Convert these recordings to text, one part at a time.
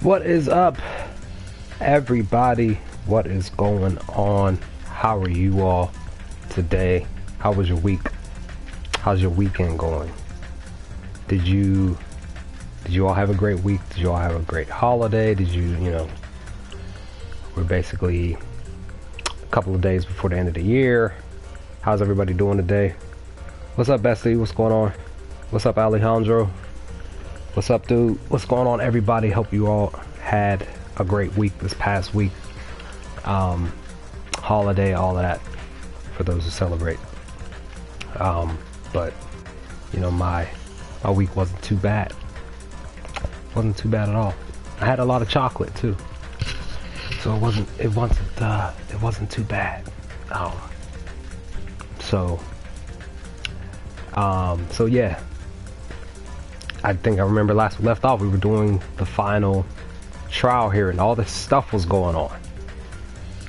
What is up, everybody? What is going on? How are you all today? How was your week? How's your weekend going? Did you all have a great week? Did you all have a great holiday? Did you know, we're basically a couple of days before the end of the year. How's everybody doing today? What's up, Bessie? What's going on? What's up, Alejandro? What's up, dude? What's going on, everybody? Hope you all had a great week this past week. Holiday, all of that for those who celebrate. But you know, my week wasn't too bad. Wasn't too bad at all. I had a lot of chocolate too, so it wasn't too bad. So yeah. I think I remember last we left off, we were doing the final trial here, and all this stuff was going on.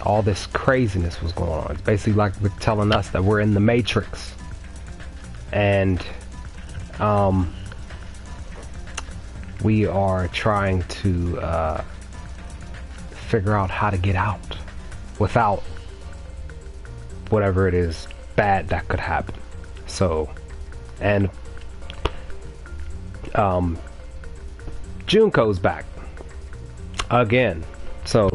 All this craziness was going on. It's basically like they're telling us that we're in the Matrix. And we are trying to figure out how to get out without whatever it is bad that could happen. So, and Junko's back again, so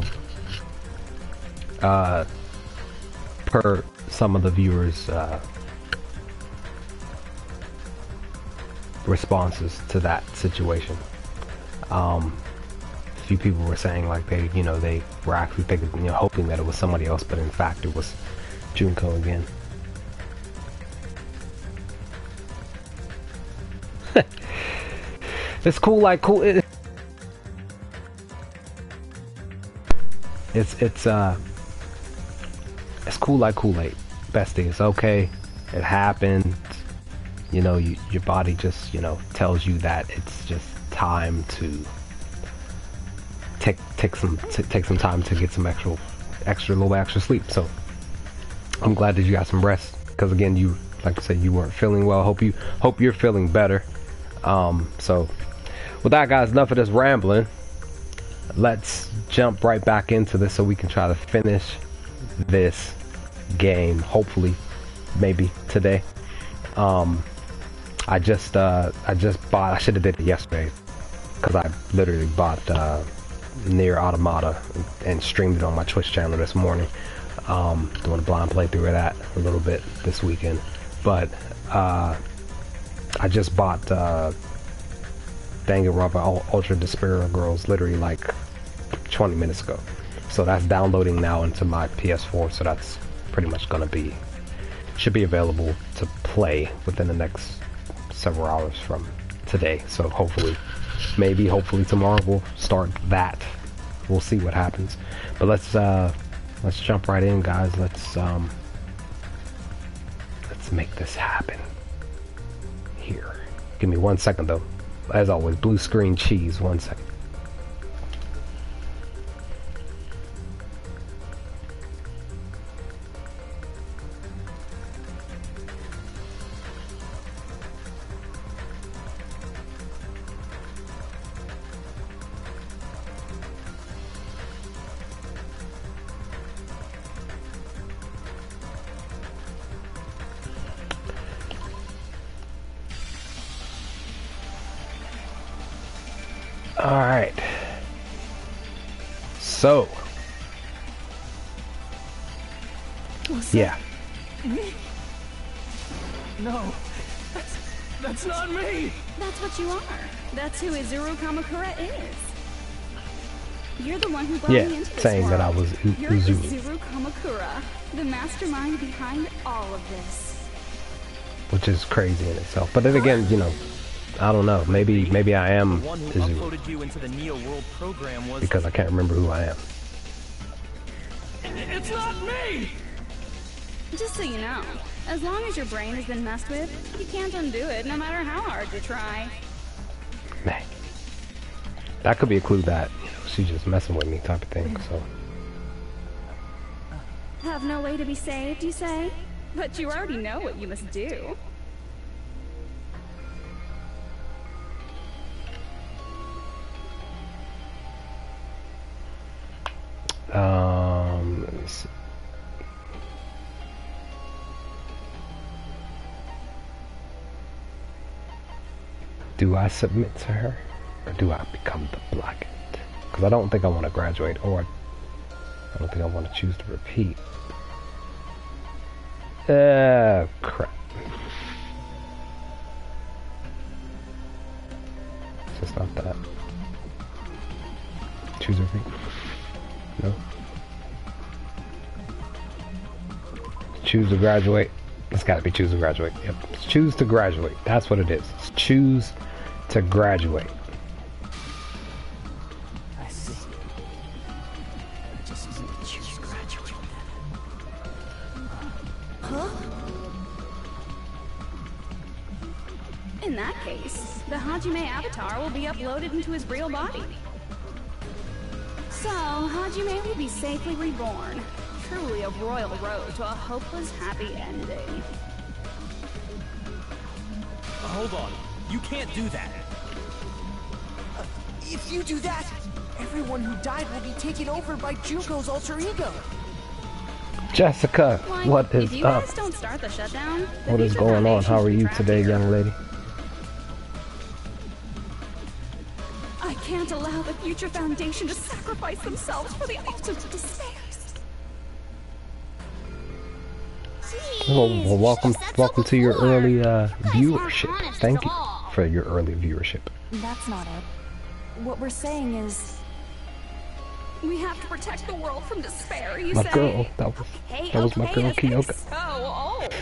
per some of the viewers responses to that situation, a few people were saying like they were actually thinking, hoping that it was somebody else, but in fact it was Junko again. It's cool, like cool. It's cool like Kool-Aid, bestie. It's okay. It happened. Your body just tells you that it's just time to take some time to get some extra sleep. So I'm glad that you got some rest, because again, you, like I said, you weren't feeling well. Hope you're feeling better. So with that, guys, enough of this rambling. Let's jump right back into this so we can try to finish this game, hopefully, maybe today. I should have did it yesterday, because I literally bought Nier Automata and streamed it on my Twitch channel this morning. Doing a blind playthrough of that a little bit this weekend, but I just bought Danganronpa Ultra Despair Girls literally like 20 minutes ago. So that's downloading now into my PS4, so that's pretty much should be available to play within the next several hours from today. So hopefully tomorrow we'll start that. We'll see what happens. But let's jump right in, guys. Let's make this happen. Here. Give me 1 second though. As always, blue screen cheese. 1 second. Alright, so, yeah. Me? No, that's not me! That's what you are. That's who Izuru Kamakura is. You're the one who brought me into this saying world. that I was You're Izuru. Izuru Kamakura, the mastermind behind all of this. Which is crazy in itself. But then again, I don't know. Maybe I am Izuru, because I can't remember who I am. It's not me! Just so you know, as long as your brain has been messed with, you can't undo it, no matter how hard you try. Man, that could be a clue that she's just messing with me, type of thing. So. Have no way to be saved, you say? But you already know what you must do. Do I submit to her, or do I become the blackened? Because I don't think I want to graduate, or I don't think I want to choose to repeat. Crap. So it's not that. Choose repeat. No. Choose to graduate. It's got to be choose to graduate. Yep. Choose to graduate. That's what it is. It's choose to graduate. I see. It just isn't choose to graduate then. Huh? In that case, the Hajime avatar will be uploaded into his real body. So, Hajime will be safely reborn. Truly a royal road to a hopeless happy ending. Hold on. You can't do that. If you do that, everyone who died will be taken over by Junko's alter ego. Jessica, Like, what is if you up? guys don't start the shutdown, the What is Future going on? Foundation How are should you track today, you. young lady? I can't allow the Future Foundation to sacrifice themselves for the ultimate despairs. Well, welcome to your early viewership. Thank you for your early viewership. That's not it. What we're saying is... We have to protect the world from despair, you My say? girl, that was my girl, it's Kyoka. so old.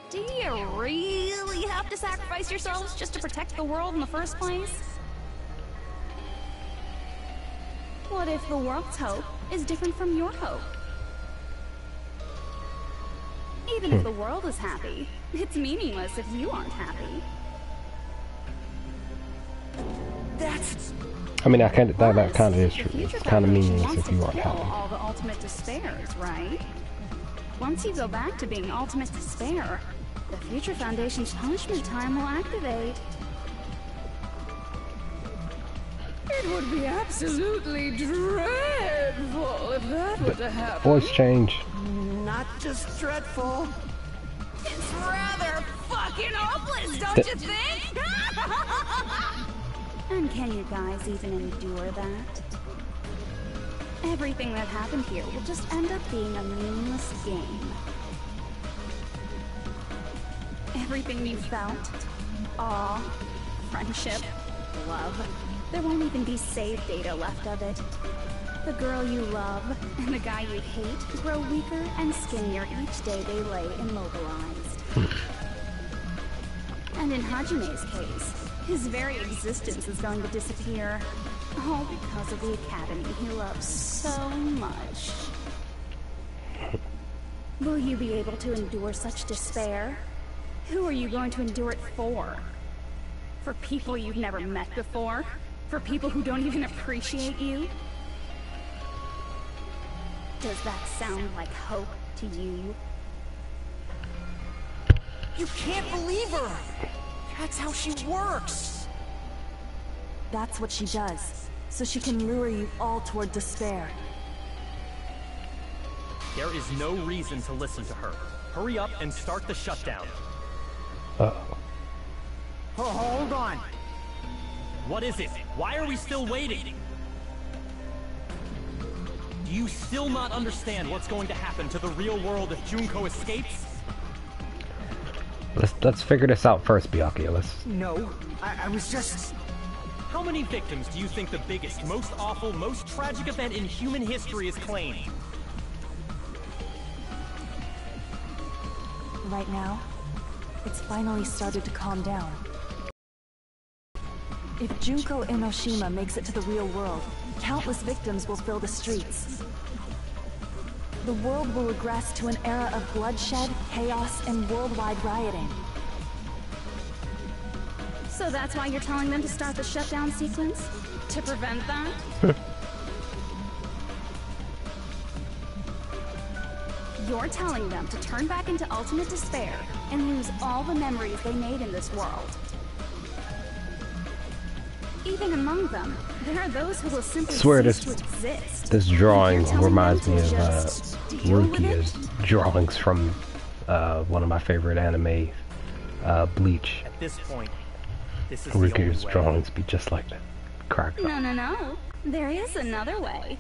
Do you really have to sacrifice yourselves just to protect the world in the first place? What if the world's hope is different from your hope? Even if the world is happy, it's meaningless if you aren't happy. That's... I mean, that kind of is The true. Future It's kind of Foundation meaningless wants if you to aren't kill happy. all the ultimate despairs, right? Once you go back to being ultimate despair, the Future Foundation's punishment time will activate. It would be absolutely dreadful if that were to happen. Voice change. not just dreadful. It's rather fucking hopeless, don't you think? And can you guys even endure that? Everything that happened here will just end up being a meaningless game. Everything you felt, awe, friendship, love, there won't even be save data left of it. The girl you love and the guy you hate grow weaker and skinnier each day they lay immobilized. And in Hajime's case, his very existence is going to disappear. All because of the academy he loves so much. Will you be able to endure such despair? Who are you going to endure it for? For people you've never met before? For people who don't even appreciate you? Does that sound like hope to you? You can't believe her! That's how she works! That's what she does, so she can lure you all toward despair. There is no reason to listen to her. Hurry up and start the shutdown. Uh-oh. Oh, hold on! What is it? Why are we still waiting? Do you still not understand what's going to happen to the real world if Junko escapes? Let's figure this out first, Byakuya. No, I was just... How many victims do you think the biggest, most awful, most tragic event in human history has claimed? Right now, it's finally started to calm down. If Junko Enoshima makes it to the real world, countless victims will fill the streets. The world will regress to an era of bloodshed, chaos, and worldwide rioting. So that's why you're telling them to start the shutdown sequence? To prevent that? You're telling them to turn back into ultimate despair and lose all the memories they made in this world. Even among them, there are those who will simply Swear cease this- to exist. This drawing You're telling reminds them me to of just deal with Rukia's it? drawings from one of my favorite anime Bleach. At this point, this is the Riku's only way. drawings be just like that. Crack up. No. There is another way.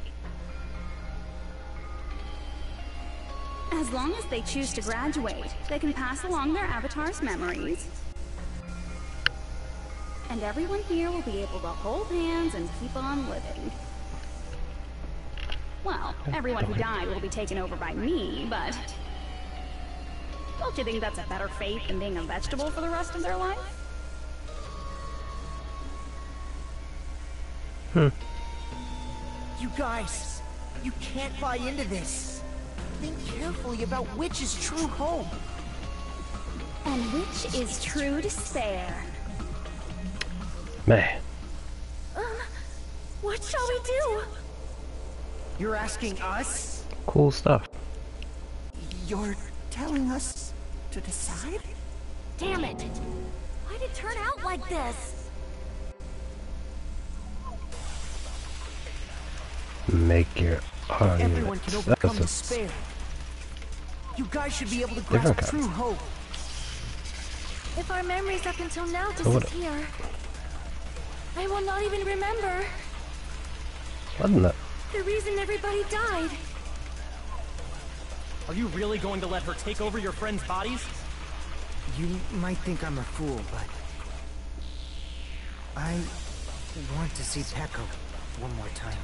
As long as they choose to graduate, they can pass along their avatar's memories. And everyone here will be able to hold hands and keep on living. Well, everyone who died will be taken over by me, but... don't you think that's a better fate than being a vegetable for the rest of their life? You guys, you can't buy into this. Think carefully about which is true hope. And which is true despair. Man. What shall we do? You're asking us? Cool stuff. You're telling us to decide? Damn it! Why'd it turn out like this? Make your Everyone can arguments. overcome That's despair. You guys should be able to Different grasp kinds. true hope. If our memories up until now So what- disappear, I will not even remember wasn't that? the reason everybody died. Are you really going to let her take over your friends' bodies? You might think I'm a fool, but... I want to see Pekka one more time.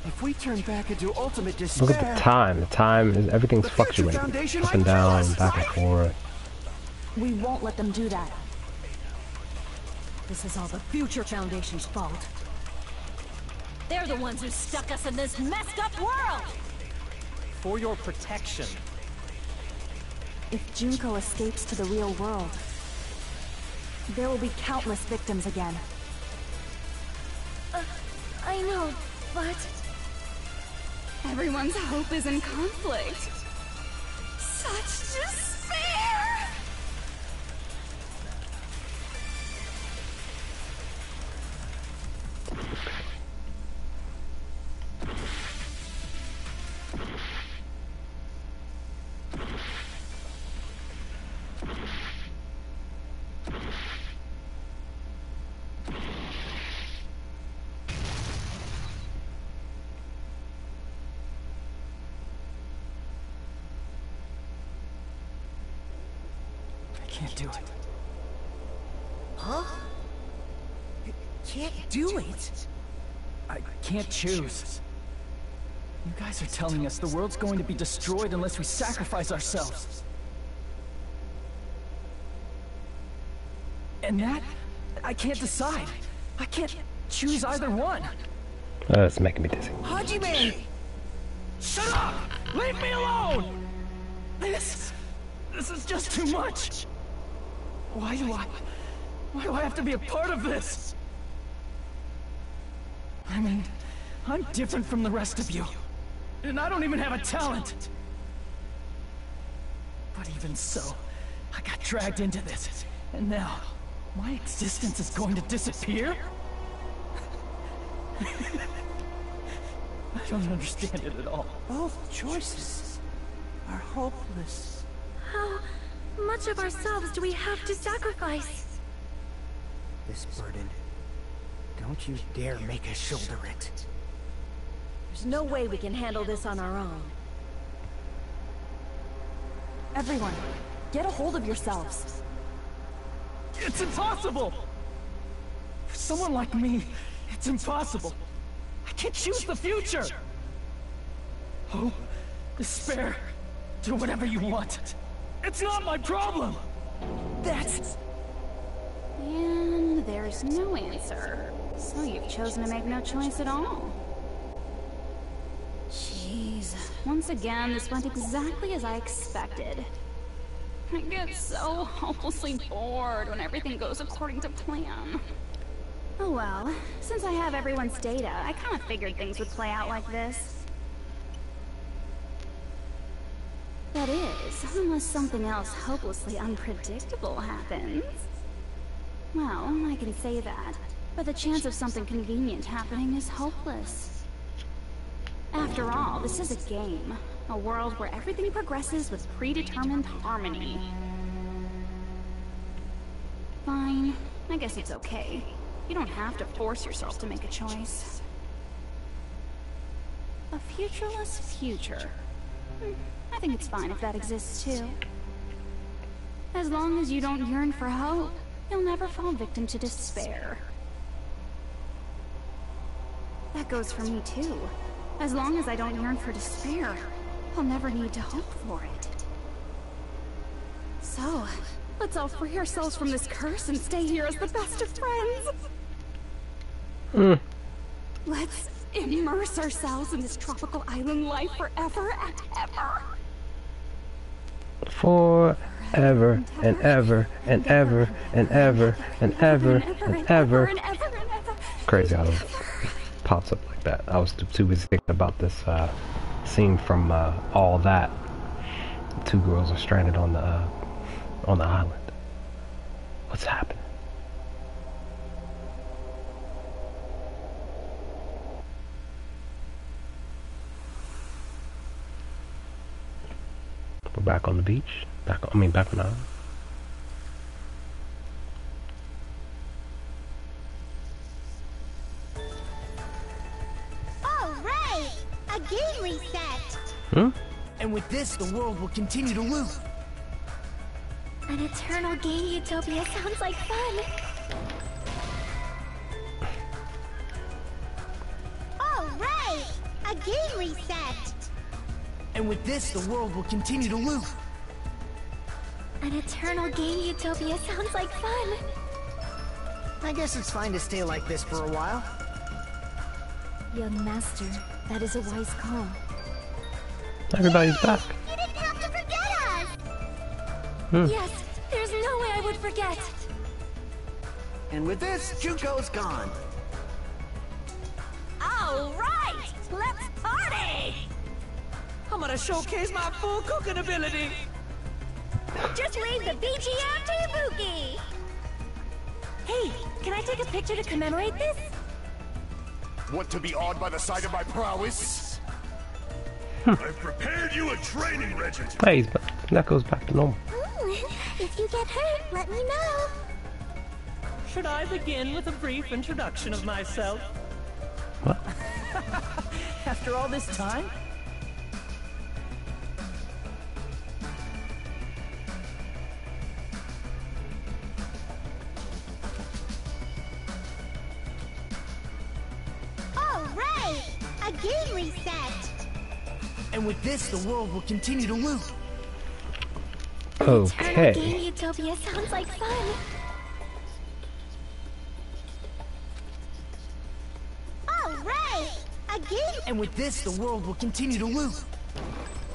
If we turn back into ultimate despair... Look at the time. The time is everything's The Future fluctuating. Foundation Up and might kill down, us, back and right? forth. We won't let them do that. This is all the Future Foundation's fault. They're the ones who stuck us in this messed up world! For your protection. If Junko escapes to the real world, there will be countless victims again. I know, but... Everyone's hope is in conflict. Such despair! I can't do it. Huh? You can't do it? I can't choose. You guys are telling us the world's going to be destroyed unless we sacrifice ourselves. And that, I can't decide. I can't choose either one. It's making me dizzy. Hajime! Shut up! Leave me alone! This is just too much. Why do I have to be a part of this? I mean, I'm different from the rest of you. And I don't even have a talent. But even so, I got dragged into this. And now, my existence is going to disappear? I don't understand it at all. Both choices are hopeless. How much of ourselves do we have to sacrifice? This burden, don't you dare make us shoulder it. There's no way we can handle this on our own. Everyone, get a hold of yourselves. It's impossible! For someone like me, it's impossible. I can't choose the future! Hope, despair, do whatever you want. It's not my problem! That's... And there's no answer. So you've chosen to make no choice at all. Jeez. Once again, this went exactly as I expected. I get so hopelessly bored when everything goes according to plan. Oh well, since I have everyone's data, I kind of figured things would play out like this. That is, unless something else hopelessly unpredictable happens. Well, I can say that, but the chance of something convenient happening is hopeless. After all, this is a game. A world where everything progresses with predetermined harmony. Fine. I guess it's okay. You don't have to force yourself to make a choice. A futureless future. I think it's fine if that exists too. As long as you don't yearn for hope, you'll never fall victim to despair. That goes for me too. As long as I don't yearn for despair, I'll never need to hope for it. So, let's all free ourselves from this curse and stay here as the best of friends. Let's immerse ourselves in this tropical island life forever and ever. Forever and ever and ever and ever and ever and ever. Crazy how it pops up like that. I was too busy thinking about this scene from All That. The two girls are stranded on the island. What's happening? We're back on the beach. Back on the island. All right, a game reset. And with this, the world will continue to loop. An eternal game utopia sounds like fun. All right, a game reset. And with this, the world will continue to loop. An eternal game utopia sounds like fun. I guess it's fine to stay like this for a while. Young master, that is a wise call. Everybody's back. You didn't have to forget us. Yes, there's no way I would forget. And with this, Juko's gone. All right, let's party! I'm gonna showcase my full cooking ability. Just leave the BGM to Ibuki. Hey, can I take a picture to commemorate this? Want to be awed by the sight of my prowess? I've prepared you a training regiment. Hey, but that goes back to normal. If you get hurt, let me know. Should I begin with a brief introduction of myself? What? After all this time? All right, a game reset. And with this, the world will continue to loop. Eternal Okay. game utopia sounds like fun. All right, a game. And with this, the world will continue to loop.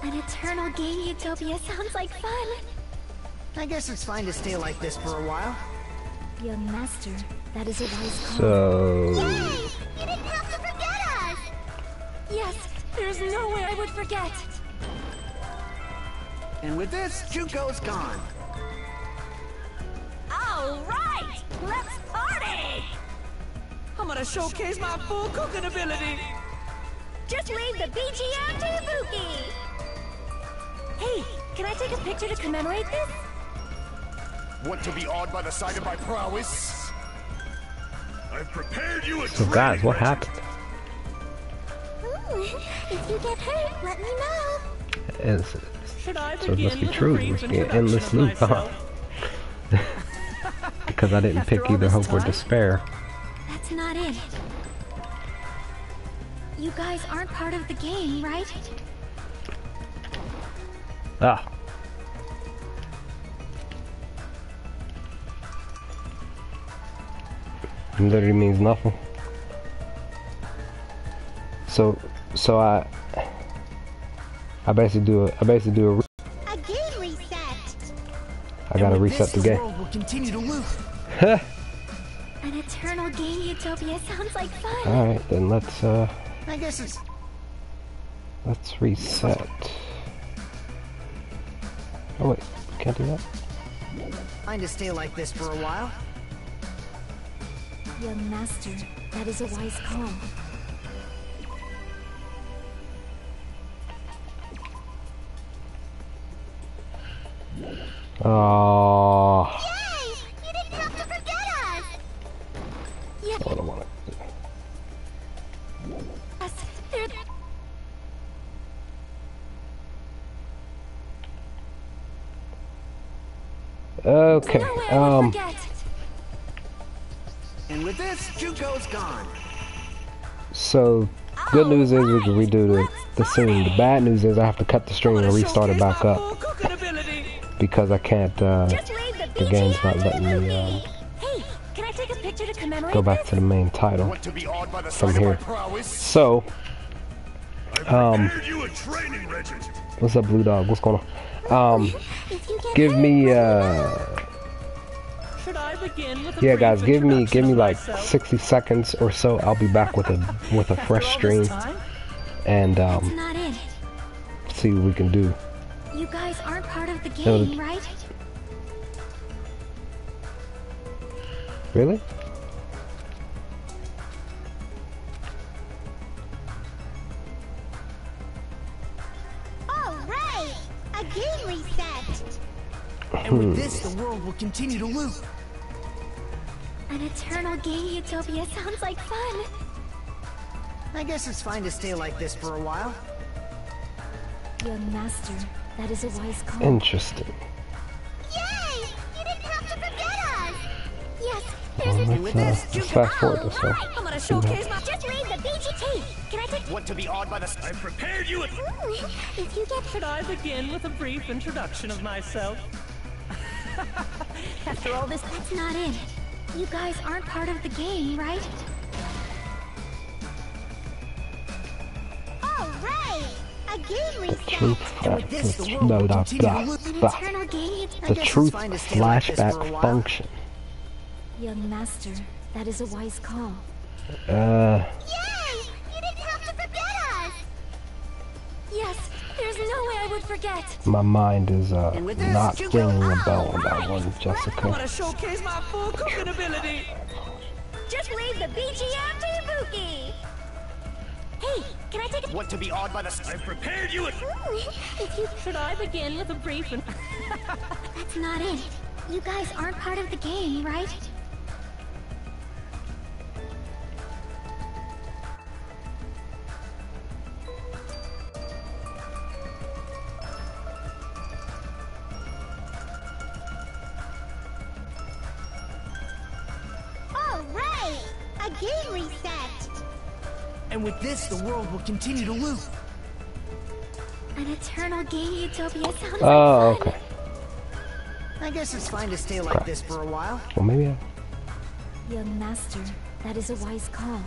An eternal game utopia sounds like fun. I guess it's fine to stay like this for a while. Young master, that is a wise call. So Yay! You didn't have to forget us. Yes, there's no way I would forget. And with this, Juko's gone. All right, let's party! I'm gonna showcase my full cooking ability. Just leave the BGM to Ibuki. Hey, can I take a picture to commemorate this? Want to be awed by the sight of my prowess? I've prepared you a So training guys, what regiment. happened? If you get hurt, let me know. It's, Should I so it begin must be with true. a It brief must be an introduction endless of loop, huh? myself? Because I didn't After pick all either this hope or time? despair. That's not it. You guys aren't part of the game, right? Ah. It literally means nothing. So I basically do a A game reset. I gotta And with reset this, the game. world will continue to loop. An eternal game utopia sounds like fun. Alright, then let's I guess it's reset. Oh wait, can't do that? fine to stay like this for a while. Young master, that is a wise call. Oh, Yay! You didn't have to Okay. No way I would forget. And with this, Juco's gone. So, good news is we can redo the scene. The bad news is I have to cut the stream and restart it back up because I can't. The game's not letting me Hey, can I take a picture to commemorate go back this? to the main title Want to be awed by the from sight of my here. prowess? So, Prepared you a training regiment. what's up, Blue Dog? What's going on? Give me Should I begin with a yeah, brief guys, give me introduction of like myself? 60 seconds or so. I'll be back with a fresh stream and That's not it. see what we can do. You guys aren't part of the No, game, right? Really? All right, a game reset. And with this, the world will continue to loop. An eternal game utopia sounds like fun. I guess it's fine to stay like this for a while. Young master, that is a wise call. Interesting. Yay! You didn't have to forget us. Yes, Well, there's a. let's fast forward this one. I'm gonna showcase my. Just read the BGT. Can I take? Want to be awed by the I prepared you a If you get. Should I begin with a brief introduction of myself? After all this, that's not it. You guys aren't part of the game, right? All right, a game reset. No, An eternal game. The truth flashback function. Young master, that is a wise call. Yay! You didn't have to forget us. Yes, there's no way I would forget. My mind is with this, not you ringing go- a bell on that one, I Jessica. want to showcase my full cooking ability. Just read the BGM to Ibuki. Hey, can I take a? Want to be awed by the I prepared you a If you. Should I begin with a brief and That's not it. You guys aren't part of the game, right? All right, a game reset. And with this, the world will continue to loop. An eternal game utopia sounds Oh, like fun. okay. I guess it's fine to stay like this for a while. Well, maybe I... Young master, that is a wise call.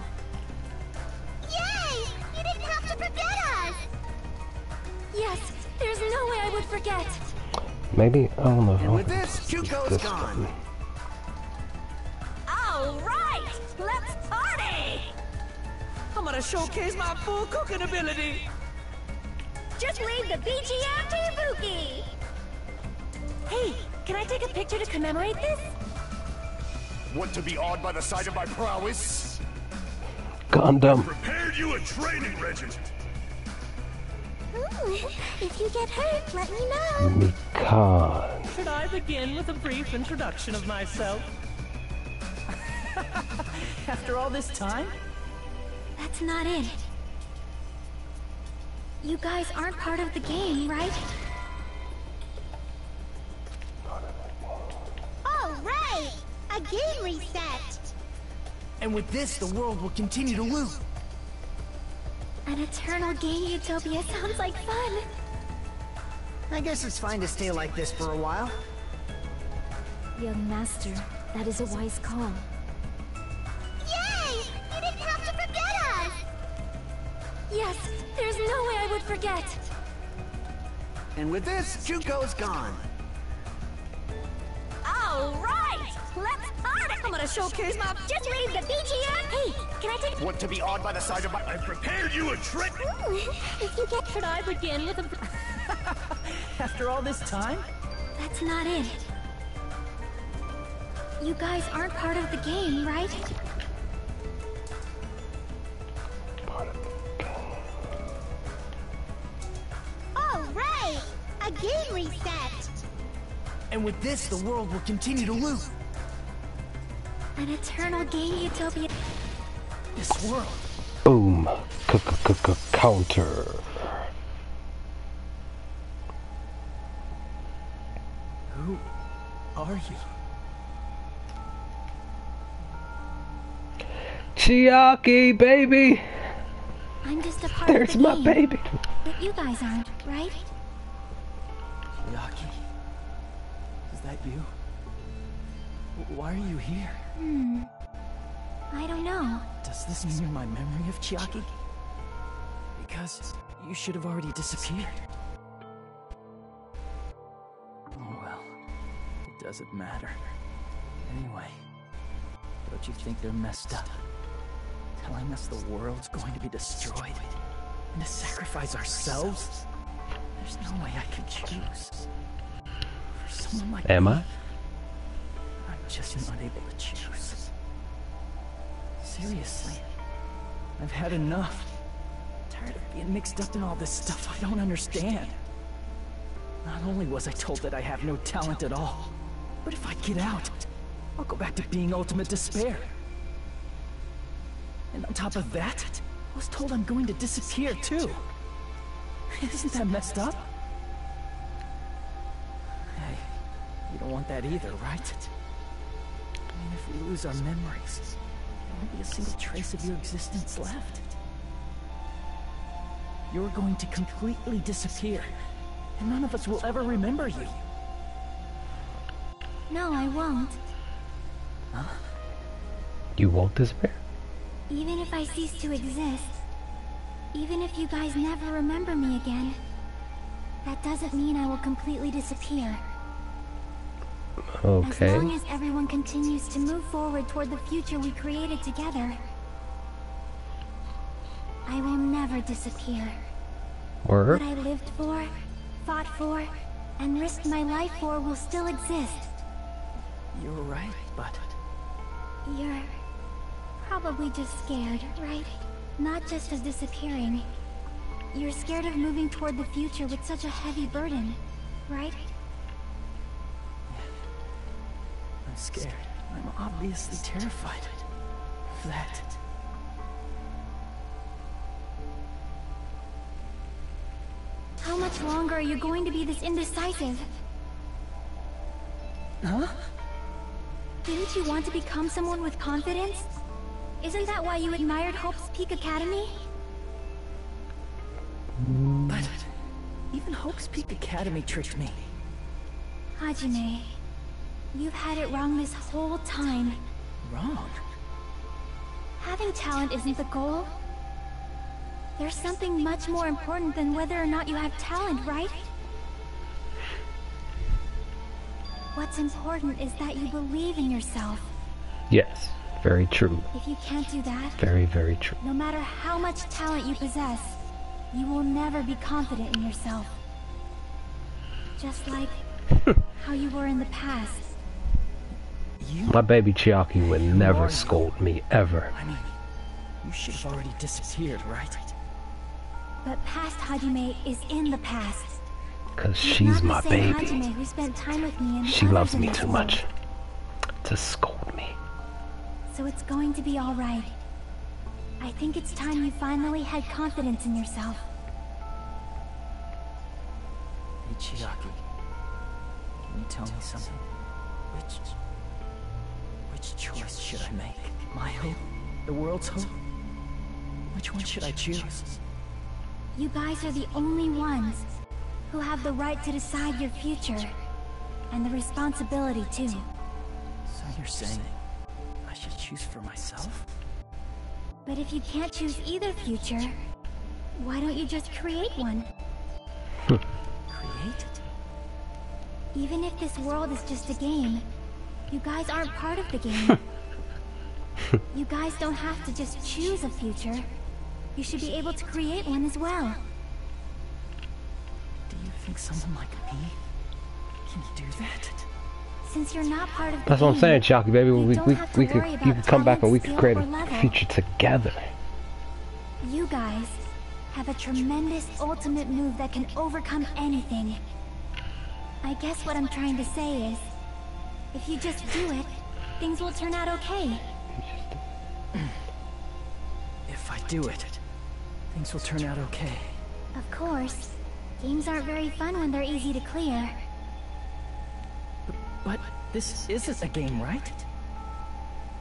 Yay! You didn't have to forget us. Yes, there's no way I would forget. Maybe, I don't know. And with this, Juco's This gone. one. All right, let's party. I'm gonna showcase my full cooking ability. Just read the BGM to Ibuki. Hey, can I take a picture to commemorate this? Want to be awed by the sight of my prowess? Gundam. Prepared you a training regiment. If you get hurt, let me know. Mikan. Should I begin with a brief introduction of myself? After all this time? That's not it. You guys aren't part of the game, right? All right, a game reset. And with this, the world will continue to loop. An eternal game utopia sounds like fun. I guess it's fine to stay like this for a while. Young master, that is a wise call. Yay! You didn't have to forget us. Yes, there's no way I would forget. And with this, Juco's gone. All right, let's party. I'm gonna showcase my. Just read the BGM. Hey, can I take? Want to be awed by the sight of my I prepared you a trick. If you get, Should I begin with a? After all this time? that's not it. You guys aren't part of the game, right? All right, a game reset. And with this, the world will continue to loop. An eternal game utopia. This world. Boom. Counter. Who are you? Chiaki, baby! I'm just a part There's of the my game. baby! But you guys aren't, right? Chiaki? Is that you? Why are you here? I don't know. Does this mean you're my memory of Chiaki? Because you should have already disappeared. Oh well, it doesn't matter. Anyway, don't you think they're messed up? Telling us the world's going to be destroyed and to sacrifice ourselves? There's no way I could choose. For someone like Am me, I? I'm just not able to choose. Seriously, I've had enough. Tired of being mixed up in all this stuff I don't understand. Not only was I told that I have no talent at all, but if I get out, I'll go back to being ultimate despair. And on top of that, I was told I'm going to disappear too. Isn't that messed up? Hey, you don't want that either, right? I mean, if we lose our memories, there won't be a single trace of your existence left. You're going to completely disappear, and none of us will ever remember you. No, I won't. Huh? You won't disappear? Even if I cease to exist, even if you guys never remember me again, that doesn't mean I will completely disappear. Okay. As long as everyone continues to move forward toward the future we created together, I will never disappear. Word? What I lived for, fought for, and risked my life for will still exist. You're right, but... You're probably just scared, right? Not just of disappearing. You're scared of moving toward the future with such a heavy burden, right? I'm scared. I'm obviously terrified of that. How much longer are you going to be this indecisive? Huh? Didn't you want to become someone with confidence? Isn't that why you admired Hope's Peak Academy? But even Hope's Peak Academy tricked me. Hajime, you've had it wrong this whole time. Wrong? Having talent isn't the goal. There's something much more important than whether or not you have talent, right? What's important is that you believe in yourself. Yes. Very true. If you can't do that, Very, very true. no matter how much talent you possess, you will never be confident in yourself. Just like how you were in the past. My baby Chiaki would never scold me, ever. I mean, you should have already disappeared, right? But past Hajime is in the past. Cause she's my baby. Hajime who spent time with me and She others loves in me this too world. much to scold me. So it's going to be alright. I think it's time you finally had confidence in yourself. Hey, Chiaki. Can you tell me something? Which choice should I make? My hope? The world's hope? Which one should I choose? You guys are the only ones who have the right to decide your future. And the responsibility, too. So you're saying I should choose for myself? But if you can't choose either future, why don't you just create one? Create? Even if this world is just a game, you guys aren't part of the game. You guys don't have to just choose a future. You should be able to create one as well. Do you think someone like me can do that? Since you're not part of the That's what I'm game, saying, Chiaki, baby. you We don't have to could, worry you about could come back and we could talent, create skill, a or level. future together. You guys have a tremendous ultimate move that can overcome anything. I guess what I'm trying to say is, if you just do it, things will turn out okay. If I do it, things will turn out okay. Of course, games aren't very fun when they're easy to clear. But This isn't a game, right?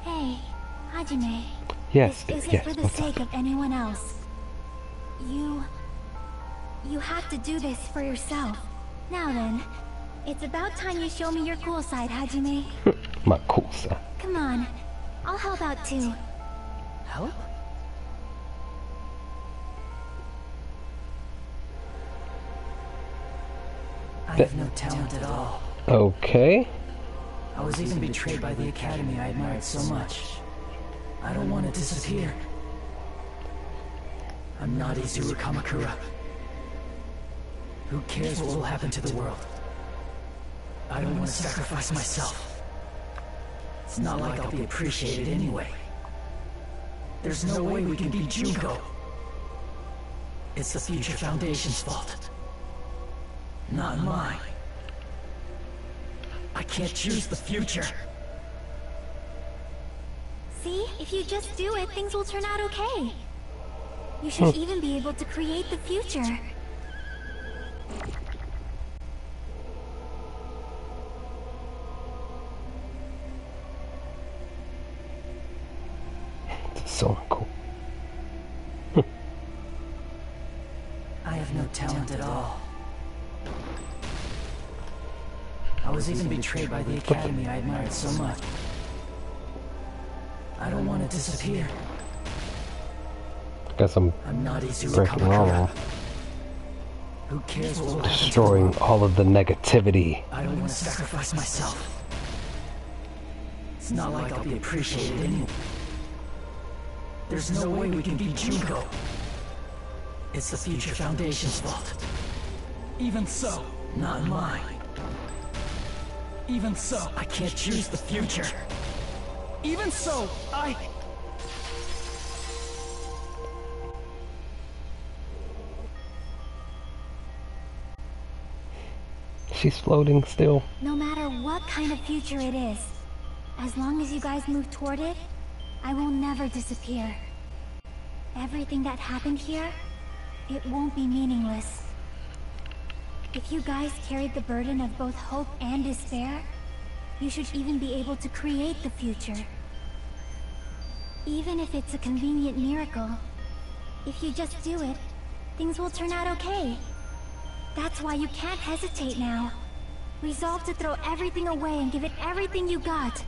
Hey, Hajime. Yes, This isn't yes. for the What's sake up? of anyone else. You have to do this for yourself. Now then, it's about time you show me your cool side, Hajime. My cool side. Come on, I'll help out too. Help? I have no talent at all. Okay. I was even betrayed by the academy I admired so much. I don't want to disappear. I'm not Izuru Kamakura. Who cares what will happen to the world? I don't want to sacrifice myself. It's not like I'll be appreciated anyway. There's no way we can beat Junko. It's the Future Foundation's fault. Not mine. I can't choose the future. See, if you just do it, things will turn out okay. You should even be able to create the future. So cool. I have no talent at all. I was even betrayed by the academy I admired so much. I don't want to disappear. Guess I'm not Izuru breaking Kamakura. all, Who cares what will happen to the destroying world? all of the negativity. I don't want to sacrifice myself. It's not like I'll be appreciated anyway. There's no way we can beat Junko. It's the Future Foundation's fault. Even so, not mine. Even so, I can't choose the future. Even so, She's floating still. No matter what kind of future it is, as long as you guys move toward it, I will never disappear. Everything that happened here, it won't be meaningless. If you guys carried the burden of both hope and despair, you should even be able to create the future. Even if it's a convenient miracle, if you just do it, things will turn out okay. That's why you can't hesitate now. Resolve to throw everything away and give it everything you got.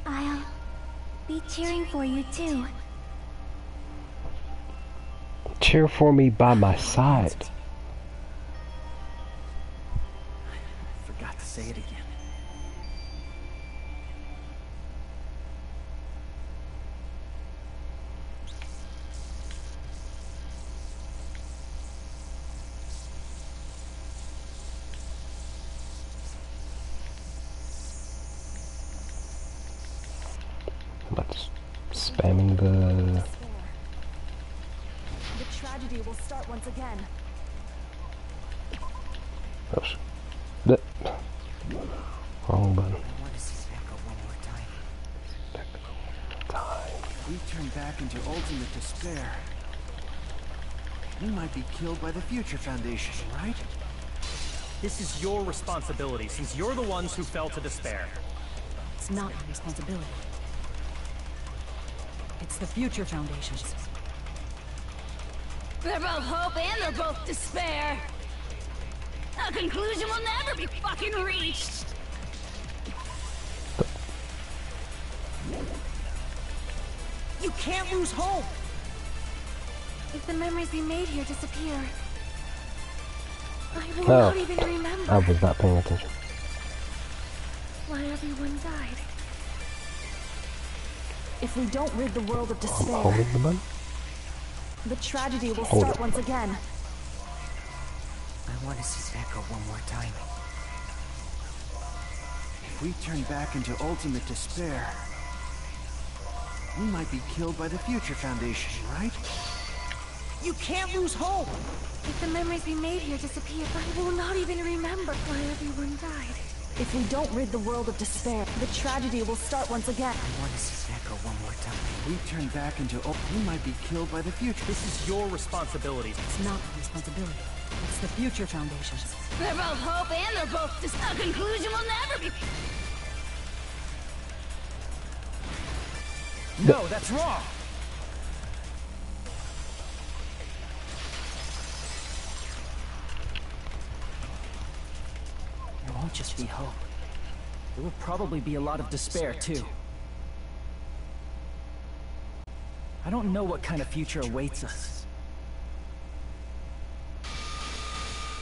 I'll be cheering for you too. Cheer for me by my side. forgot to say it again. Let's spamming the. The tragedy will start once again. Oh, shit. Wrong button. I want to see Becca one more time. If we turn back into ultimate despair, we might be killed by the Future Foundation, right? This is your responsibility, since you're the ones who fell to despair. It's not my responsibility. It's the Future Foundation's. They're both hope and they're both despair. A conclusion will never be fucking reached. You can't lose hope! If the memories we made here disappear, I will Oh, not even remember I was not paying attention. why everyone died. If we don't rid the world of despair, Holding the button? the tragedy will Hold start it. once again. I want to see Becca one more time. If we turn back into ultimate despair, we might be killed by the Future Foundation, right? You can't lose hope! If the memories we made here disappear, I will not even remember why everyone died. If we don't rid the world of despair, the tragedy will start once again. I want to see that echo one more time. We turn back into you might be killed by the future. This is your responsibility. It's not a responsibility. It's the Future Foundation. They're both hope and they're both just a conclusion will never be. No, that's wrong. It won't just be hope. There will probably be a lot of despair, too. I don't know what kind of future awaits us.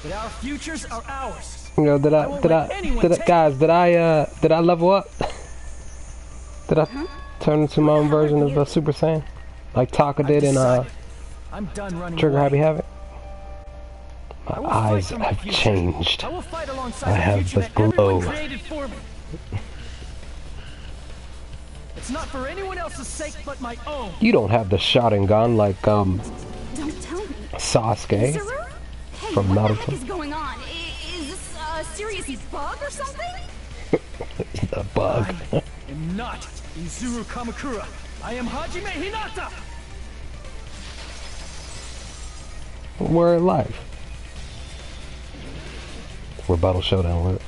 But our futures are ours. You know, did I level up? Did I turn into my own version of a Super Saiyan? Like Taka did in I'm done running Trigger away. Happy Havoc? My eyes have changed. I will fight alongside I have future the that everyone glow. created for me. It's not for anyone else's sake but my own. You don't have the Sharingan like Don't tell me. Sasuke Zuru? Hey, from what the heck Naruto. is going on? Is this a serious bug or something? The bug. I am not Izuru Kamakura. I am Hajime Hinata. We're alive. Rebuttal showdown with it.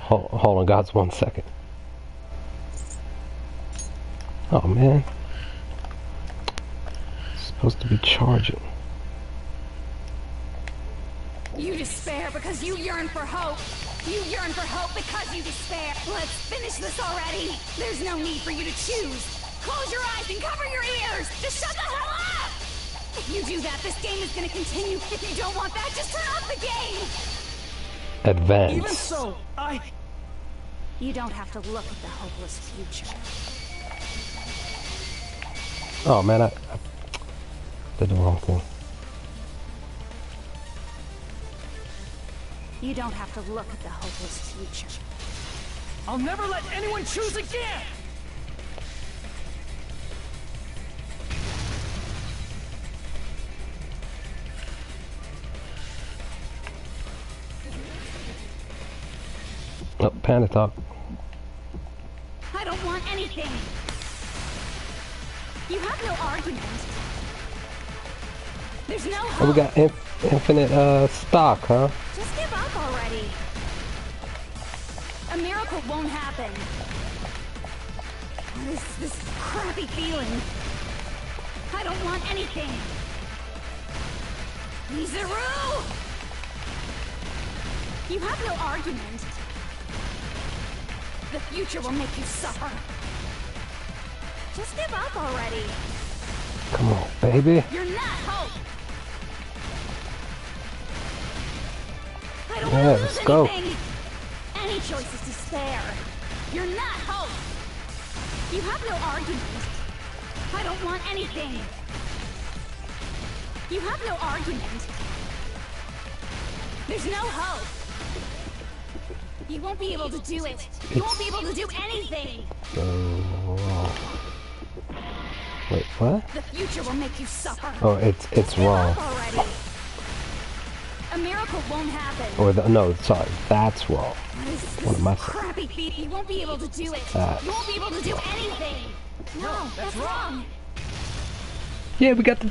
Hold on, guys, 1 second. Oh man, it's supposed to be charging. You despair because you yearn for hope. You yearn for hope because you despair. Let's finish this already. There's no need for you to choose. Close your eyes and cover your ears. Just shut the hell up! If you do that, this game is gonna continue. If you don't want that, just turn off the game! Advance. Even so, You don't have to look at the hopeless future. Oh man, I did the wrong thing. You don't have to look at the hopeless future. I'll never let anyone choose again. Oh, Panda Talk. I don't want anything. You have no argument. There's no hope. Oh, we got infinite stock, huh? Just give up already. A miracle won't happen. What is this crappy feeling? I don't want anything. Mizuru! You have no argument. The future will make you suffer. Just give up already. Come on, baby. You're not hope. I don't Yeah, want to let's lose go. anything. Any choice is despair. You're not hope. You have no argument. I don't want anything. You have no argument. There's no hope. You won't be able to do it. You won't be able to do anything. Wait, what? The future will make you suffer. Oh, it's Give wrong. up already. A miracle won't happen. Or no, sorry, that's wrong. What is this What am I saying? crappy feet? You won't be able to do it. That's You won't be able to do anything. No, that's wrong. Yeah, we got the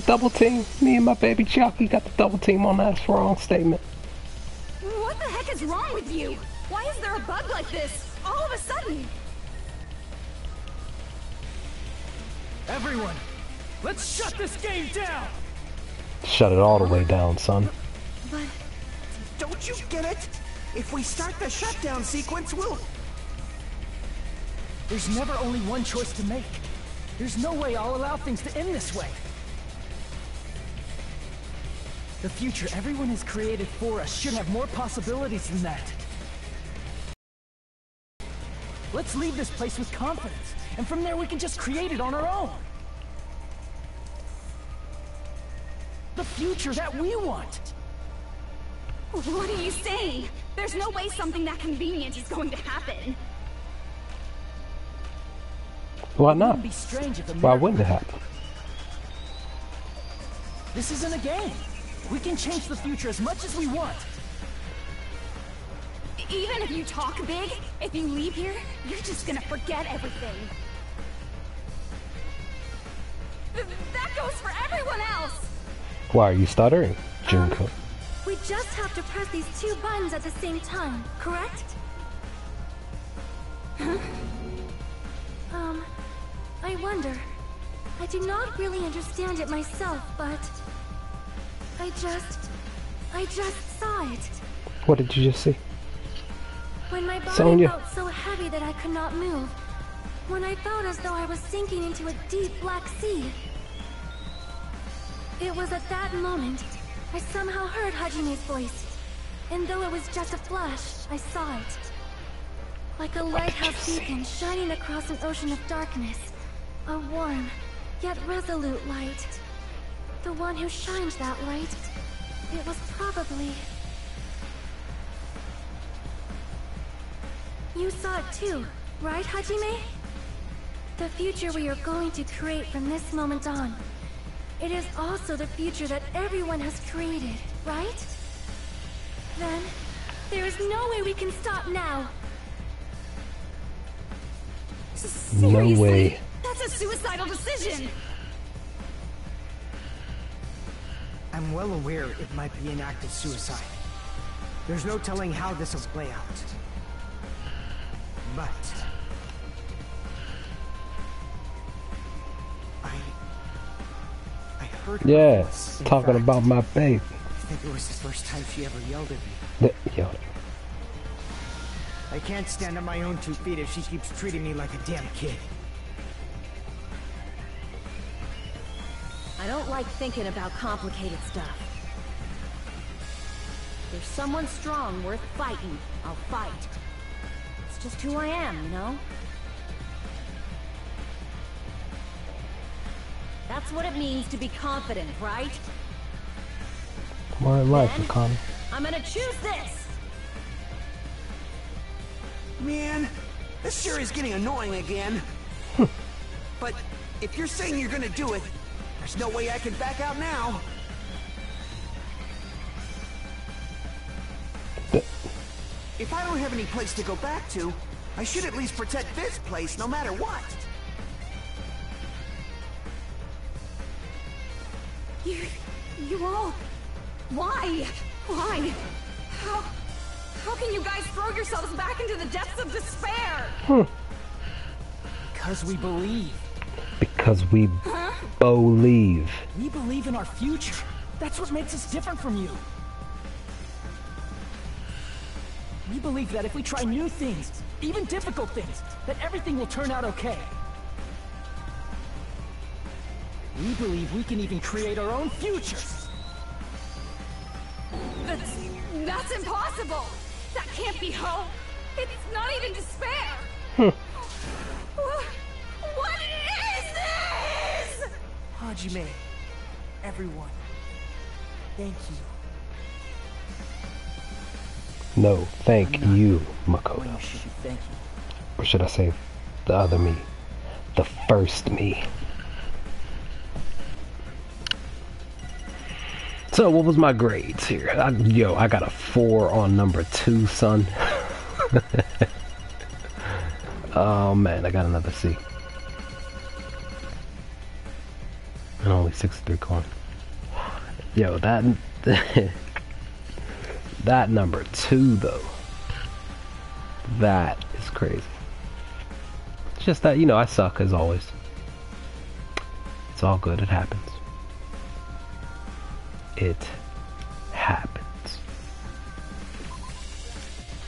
double team. Me and my baby Chuck, we got the double team on that. That's wrong statement. What the heck is wrong with you? Why is there a bug like this all of a sudden? Everyone, let's shut this game down. Shut it all the way down, son. But Don't you get it? If we start the shutdown sequence, we'll... There's never only one choice to make. There's no way I'll allow things to end this way. The future everyone has created for us should have more possibilities than that. Let's leave this place with confidence, and from there we can just create it on our own. The future that we want. what are you saying? There's no way something that convenient is going to happen. Why It not? wouldn't be strange if a Why miracle- wouldn't it happen? This isn't a game. We can change the future as much as we want. Even if you talk big, if you leave here, you're just gonna forget everything. That goes for everyone else! Why are you stuttering, Junko? We just have to press these two buttons at the same time, correct? I wonder. I do not really understand it myself, but I just saw it. What did you just see? When my body Sonya. felt so heavy that I could not move. When I felt as though I was sinking into a deep black sea. It was at that moment I somehow heard Hajime's voice. And though it was just a flash, I saw it. Like a lighthouse beacon shining across an ocean of darkness. A warm, yet resolute light. The one who shined that light, it was probably... You saw it too, right, Hajime? The future we are going to create from this moment on. It is also the future that everyone has created, right? Then, there is no way we can stop now. Seriously? No way. That's a suicidal decision! I'm well aware it might be an act of suicide. There's no telling how this will play out. But... I heard her Yeah, voice. In talking fact, about my baby. I think it was the first time she ever yelled at me. Yo, I can't stand on my own 2 feet if she keeps treating me like a damn kid. I don't like thinking about complicated stuff. If there's someone strong worth fighting, I'll fight. It's just who I am, you know? That's what it means to be confident, right? more in life, Then, Makana. I'm gonna choose this! Man, this sure is getting annoying again. But if you're saying you're gonna do it, there's no way I can back out now. If I don't have any place to go back to, I should at least protect this place no matter what. You all... Why? Why? How can you guys throw yourselves back into the depths of despair? Because we believe. Because we believe. We believe in our future. That's what makes us different from you. We believe that if we try new things, even difficult things, that everything will turn out okay. We believe we can even create our own futures. That's impossible! That can't be hope! It's not even despair! What is this? Hajime, everyone, thank you. No, thank you, Makoto. You should be thanking. Or should I say, the other me? The first me. So, what was my grades here? I got a 4 on number 2, son. Oh man, I got another C. And only 63 coin. Yo, that that number 2 though. That is crazy. It's just that, I suck as always. It's all good, it happens. It happens.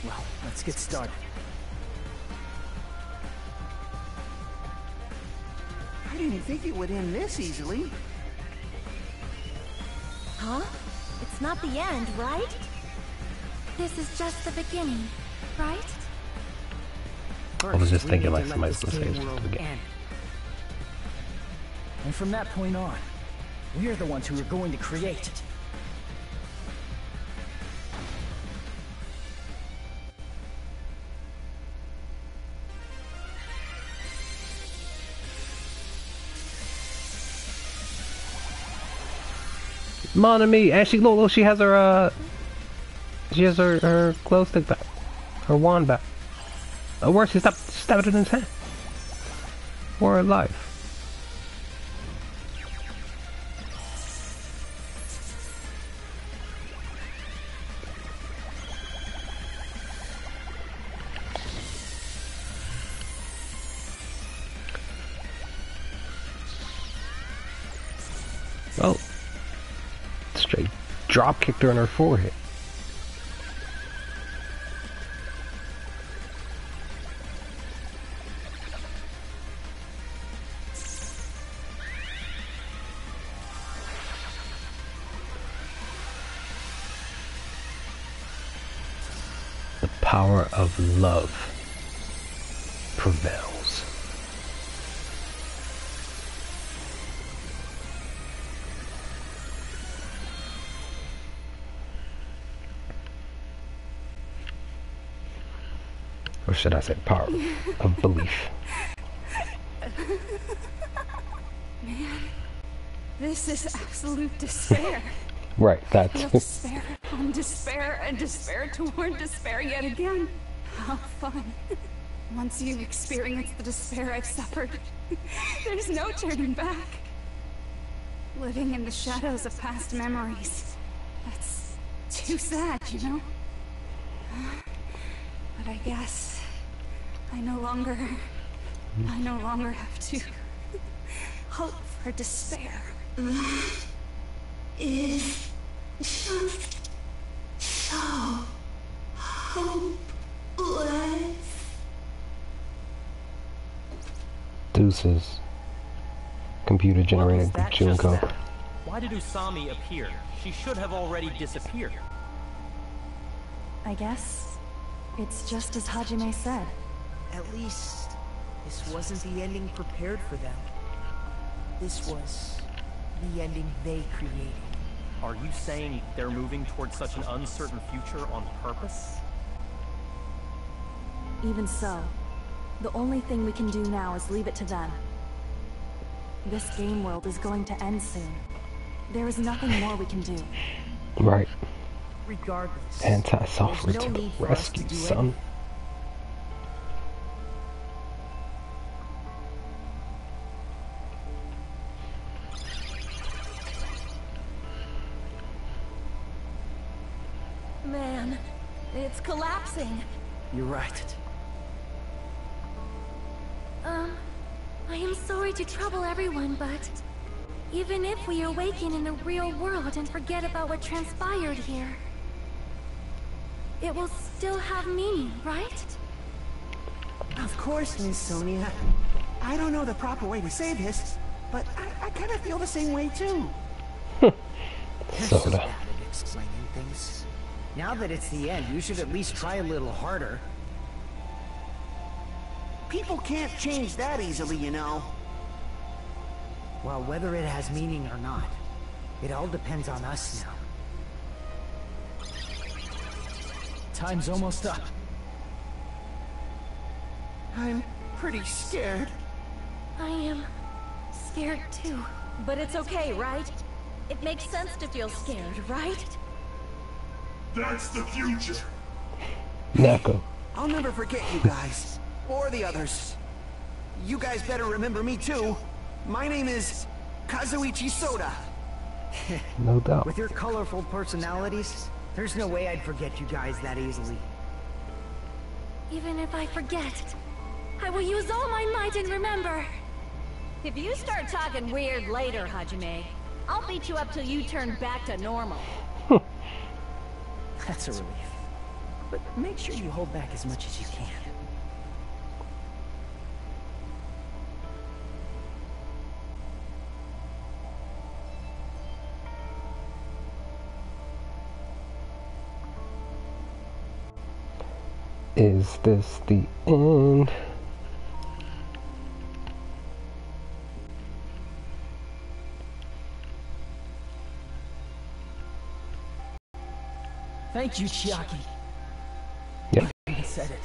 Well, let's get started. I didn't think it would end this easily. Huh? It's not the end, right? This is just the beginning, right? I was just First, we thinking need like to let somebody's this gonna say game it's world just the beginning. end. And from that point on, we're the ones who are going to create it. Mon ami, and she look, she has her her glow stick back, her wand back. Oh, where she stabbed it in his hand. For her life. Well, straight drop kicked her in her forehead. The power of love prevails. Or should I say power of belief? Man, this is absolute despair. Right, that's... I feel despair on despair and despair toward despair yet again. How fun. Once you experience the despair I've suffered, there's no turning back. Living in the shadows of past memories. That's too sad, you know? But I guess I no longer have to hope for despair. Is just so hopeless. Deuces. Computer generated Junko. Why did Usami appear? She should have already disappeared. I guess it's just as Hajime said. At least, this wasn't the ending prepared for them. This was the ending they created. Are you saying they're moving towards such an uncertain future on purpose? Even so, the only thing we can do now is leave it to them. This game world is going to end soon. There is nothing more we can do. Right. Regardless, Anti-software there's no to need the for us rescue, to do son. anything. Man, it's collapsing. You're right. I am sorry to trouble everyone, but even if we awaken in the real world and forget about what transpired here, it will still have meaning, right? Of course, Miss Sonia. I don't know the proper way to say this, but I kind of feel the same way too. Soda. Bad at explaining things. Now that it's the end, you should at least try a little harder. People can't change that easily, you know. Well, whether it has meaning or not, it all depends on us now. Time's almost up. I'm pretty scared. I am scared too. But it's okay, right? It makes sense to feel scared, right? That's the future. Neko. I'll never forget you guys, or the others. You guys better remember me too. My name is Kazuichi Soda. No doubt. With your colorful personalities, there's no way I'd forget you guys that easily. Even if I forget, I will use all my might and remember. If you start talking weird later, Hajime, I'll beat you up till you turn back to normal. That's a relief. But make sure you hold back as much as you can. Is this the end? Thank you, Chiaki. Yep. You said it.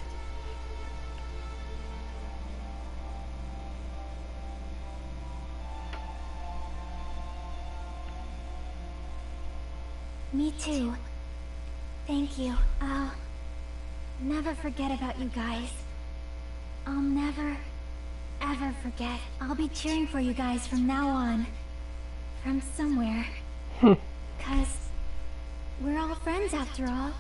Me too. Thank you. I'll never forget about you guys. I'll never, ever forget. I'll be cheering for you guys from now on. From somewhere. 'Cause we're all friends after all.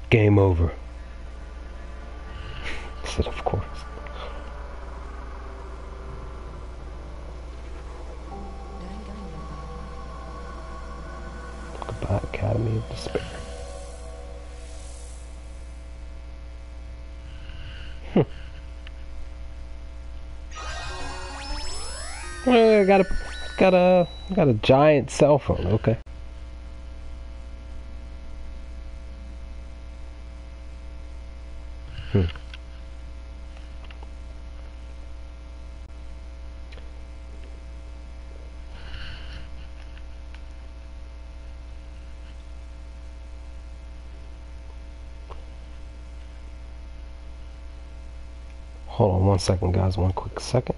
Game over. I said, of course. Goodbye, Academy of Despair. Well, I got a giant cell phone. Okay. Hold on 1 second, guys. 1 quick second.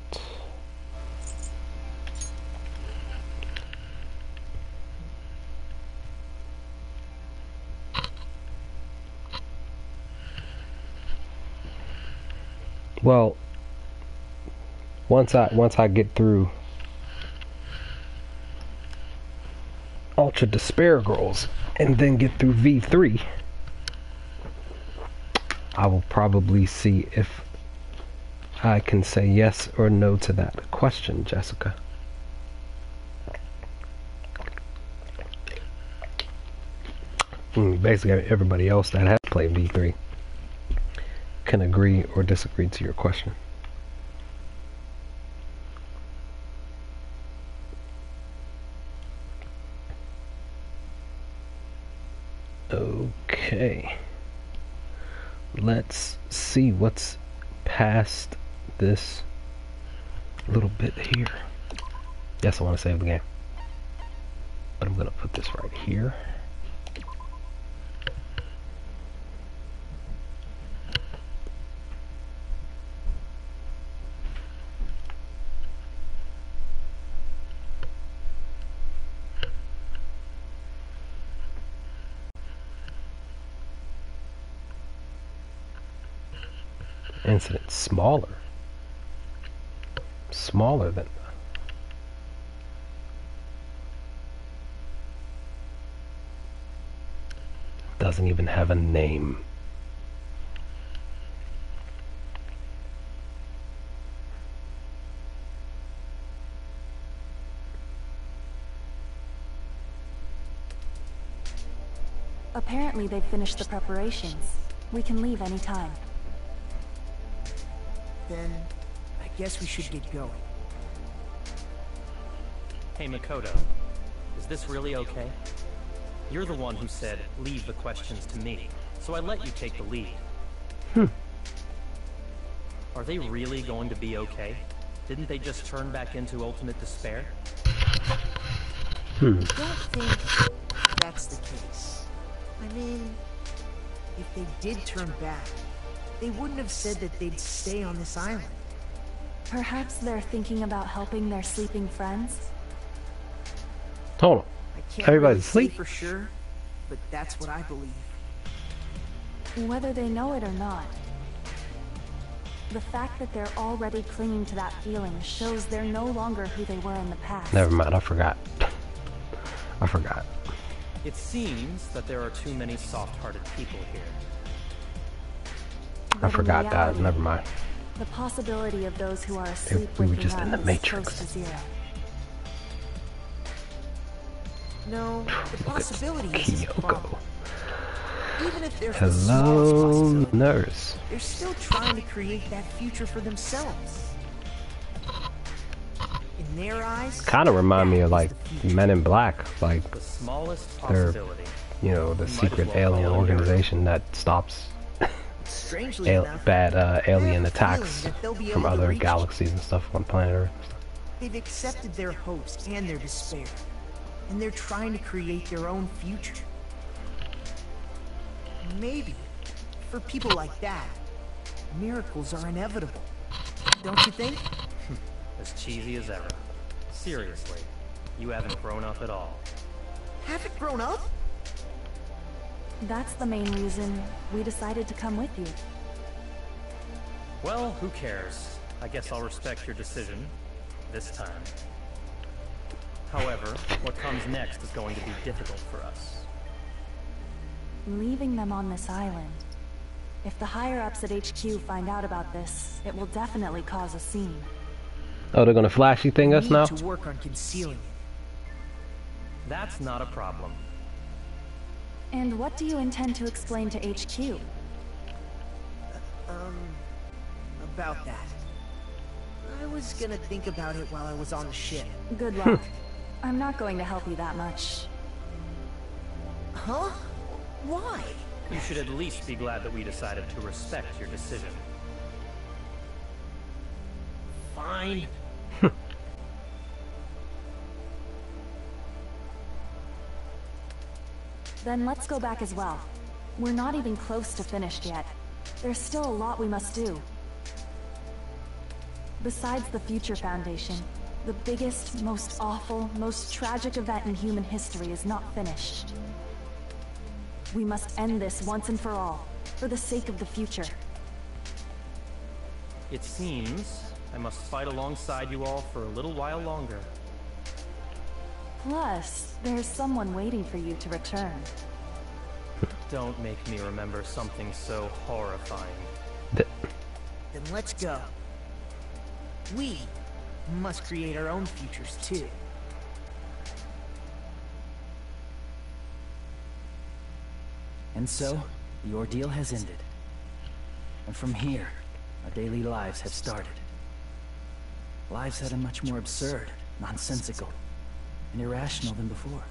Well, once I get through Ultra Despair Girls and then get through V3, I will probably see if I can say yes or no to that question, Jessica. Basically, everybody else that has played V3 can agree or disagree to your question. Okay. Let's see what's past this little bit here. Yes, I want to save the game. But I'm going to put this right here. Incident smaller than doesn't even have a name. Apparently they've finished the preparations. We can leave any time. Then, I guess we should get going. Hey, Makoto. Is this really okay? You're the one who said, leave the questions to me. So I let you take the lead. Are they really going to be okay? Didn't they just turn back into ultimate despair? I don't think that's the case. I mean, if they did turn back, they wouldn't have said that they'd stay on this island. Perhaps they're thinking about helping their sleeping friends? Hold on. I can't Everybody's really say asleep? for sure, but that's what I believe. Whether they know it or not, the fact that they're already clinging to that feeling shows they're no longer who they were in the past. Never mind, I forgot. I forgot. It seems that there are too many soft-hearted people here. I forgot, guys. Never mind. The possibility of those who are asleep We were waking just up in the is Matrix. close to zero. No, the Look possibility at is Kyoko. even if there's the smallest Hello, possibility, nurse. they're still trying to create that future for themselves. In their eyes, Kind of remind me of like Men in Black, like The smallest they're, possibility. you know, the secret alien organization that stops strangely enough, bad I have alien a attacks feeling that they'll be from able to other reach galaxies and stuff on planet Earth. They've accepted their hopes and their despair, and they're trying to create their own future. Maybe, for people like that, miracles are inevitable. Don't you think? as cheesy as ever. Seriously, you haven't grown up at all. Haven't grown up? That's the main reason we decided to come with you. Well, who cares? I guess I'll respect your decision. This time. However, what comes next is going to be difficult for us. Leaving them on this island. If the higher-ups at HQ find out about this, it will definitely cause a scene. Oh, they're gonna flashy thing us now? To work on concealing it. That's not a problem. And what do you intend to explain to HQ? About that. I was gonna think about it while I was on the ship. Good luck. I'm not going to help you that much. Huh? Why? You should at least be glad that we decided to respect your decision. Fine. Then let's go back as well. We're not even close to finished yet. There's still a lot we must do. Besides the Future Foundation, the biggest, most awful, most tragic event in human history is not finished. We must end this once and for all, for the sake of the future. It seems I must fight alongside you all for a little while longer. Plus, there's someone waiting for you to return. Don't make me remember something so horrifying. Then let's go. We must create our own futures too. And so, the ordeal has ended. And from here, our daily lives have started. Lives that are much more absurd, nonsensical, and irrational than before.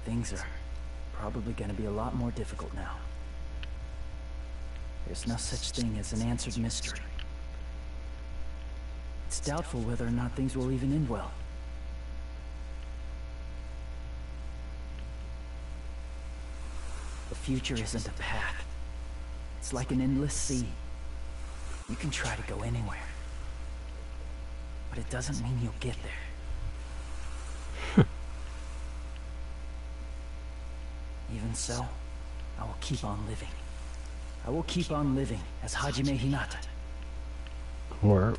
Things are probably going to be a lot more difficult now. There's no such thing as an answered mystery. It's doubtful whether or not things will even end well. The future isn't a path. It's like an endless sea. You can try to go anywhere, but it doesn't mean you'll get there. Even so, I will keep on living. I will keep on living as Hajime Hinata. Word.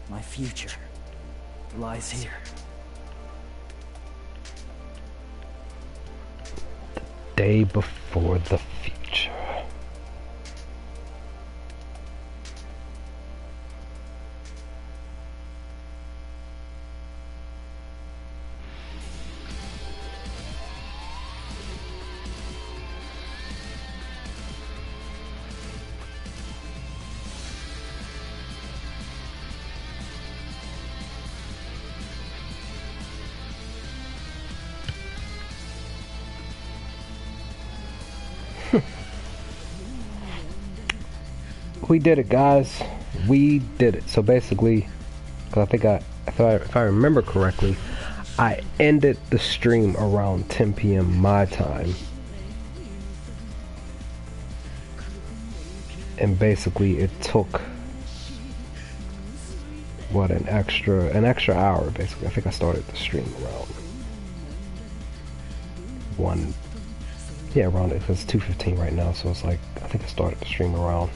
My future lies here. Day before the future. We did it, guys. We did it. So basically, because I think if I remember correctly, I ended the stream around 10 p.m. my time, and basically it took what an extra hour. Basically, I think I started the stream around one. Yeah, around it. It's 2:15 right now, so it's like I think I started the stream around.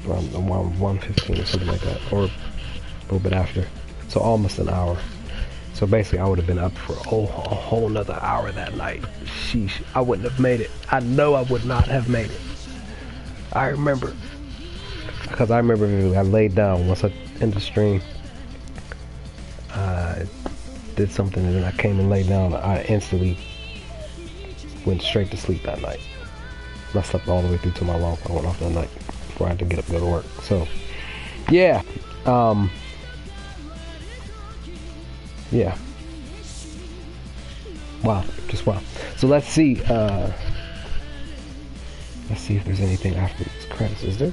Around 1:15 or something like that, or a little bit after, so almost an hour. So basically I would have been up for a whole nother hour that night. Sheesh, I wouldn't have made it. I know I would not have made it. I remember, because I remember I laid down once I ended the stream. I did something and then I came and laid down. I instantly went straight to sleep that night. I slept all the way through till my alarm went off that night before I had to get up and go to work. So, yeah. Yeah. Wow. Just wow. So let's see. Let's see if there's anything after these credits. Is there?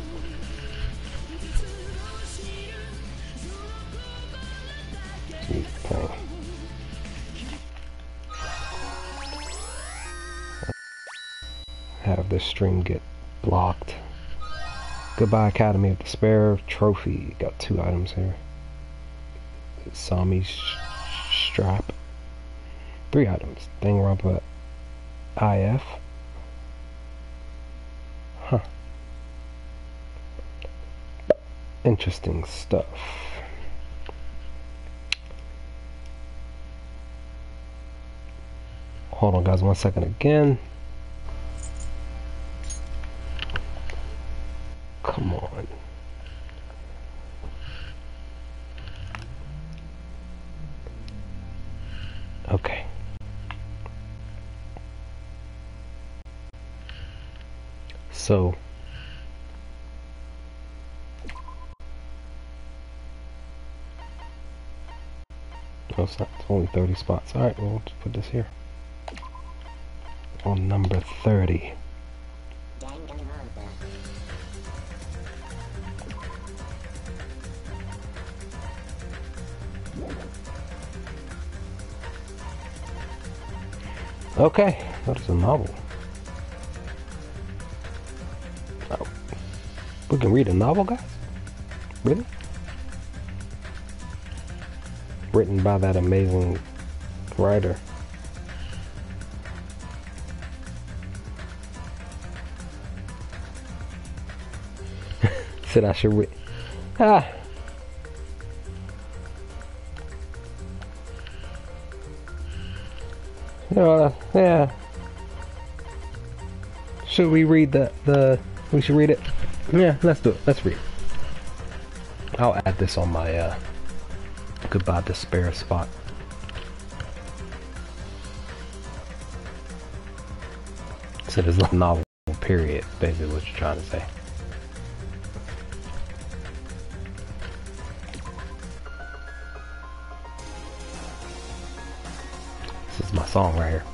this stream get blocked. Goodbye Academy of Despair trophy. Got 2 items here. Sami's strap. 3 items. Danganronpa IF. Huh. Interesting stuff. Hold on guys, 1 second again. Come on. Okay. So no, it's not. It's only 30 spots. Alright, well, we'll just put this here. On number 30. Okay, that is a novel. Oh. We can read a novel, guys? Really? Written by that amazing writer. Said I should read. Ah. Yeah. Should we read we should read it? Yeah, let's do it. Let's read it. I'll add this on my Goodbye Despair spot. So there's a novel period, basically what you're trying to say. This is my song right here.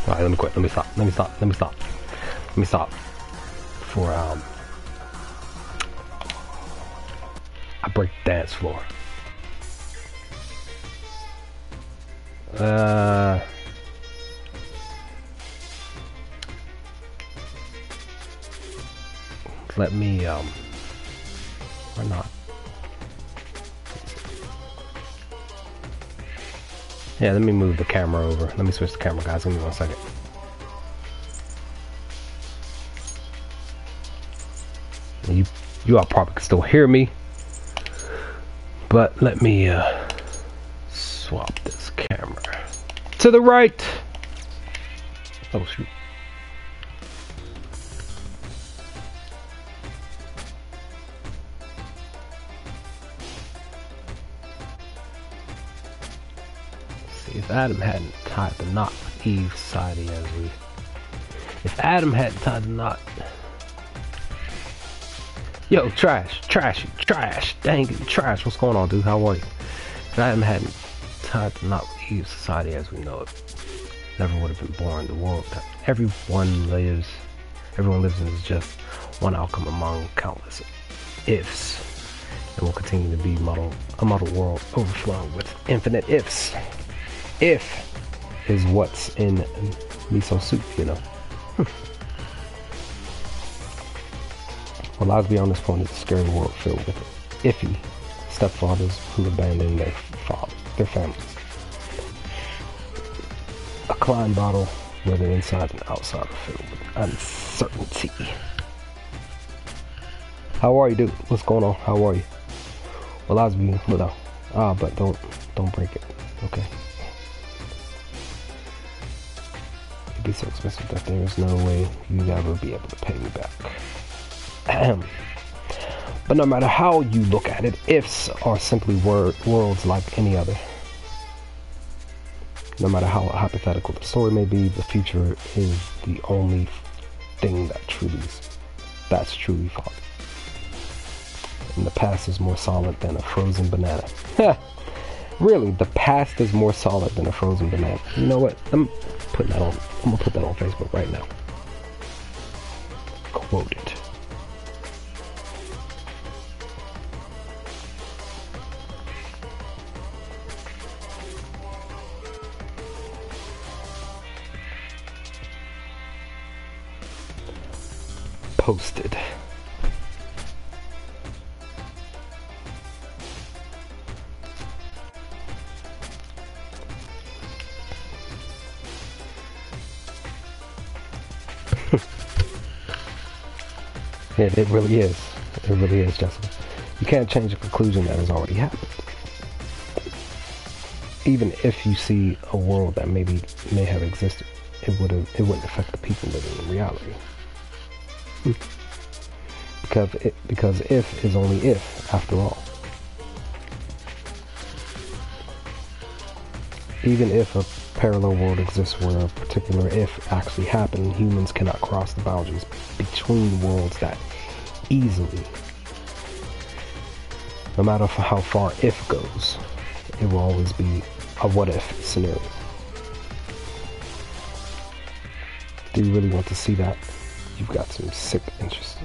Alright, let me quit. Let me stop. For I break the dance floor. Let me or not. Yeah, let me move the camera over. Let me switch the camera, guys. Give me 1 second. You all probably can still hear me, but let me swap this camera to the right. Oh shoot. If Adam hadn't tied the knot with Eve society as we... If Adam hadn't tied the knot... Yo, trash, dang it, trash, what's going on, dude, how are you? If Adam hadn't tied the knot with Eve society as we know it, never would have been born. The world that everyone lives in is just one outcome among countless ifs. And will continue to be a muddled world overflowing with infinite ifs. If is what's in miso soup, you know. What lies beyond this point is a scary world filled with iffy stepfathers who abandon their families. A Klein bottle where the inside and outside are filled with uncertainty. How are you, dude? What's going on? How are you? Well, lies beyond, but don't break it, okay? Be so expensive that there is no way you'd ever be able to pay me back. But no matter how you look at it, ifs are simply worlds like any other. No matter how hypothetical the story may be, the future is the only thing that's truly false. And the past is more solid than a frozen banana. Really, the past is more solid than a frozen banana. You know what? I'm gonna put that on Facebook right now. Quote it. Posted. It really is. It really is, Jessica. You can't change a conclusion that has already happened. Even if you see a world that may have existed, it wouldn't affect the people living in reality. Because if is only if, after all. Even if a parallel world exists where a particular if actually happened, humans cannot cross the boundaries between worlds that easily. No matter how far if goes, it will always be a what if scenario. Do you really want to see that? You've got some sick interest.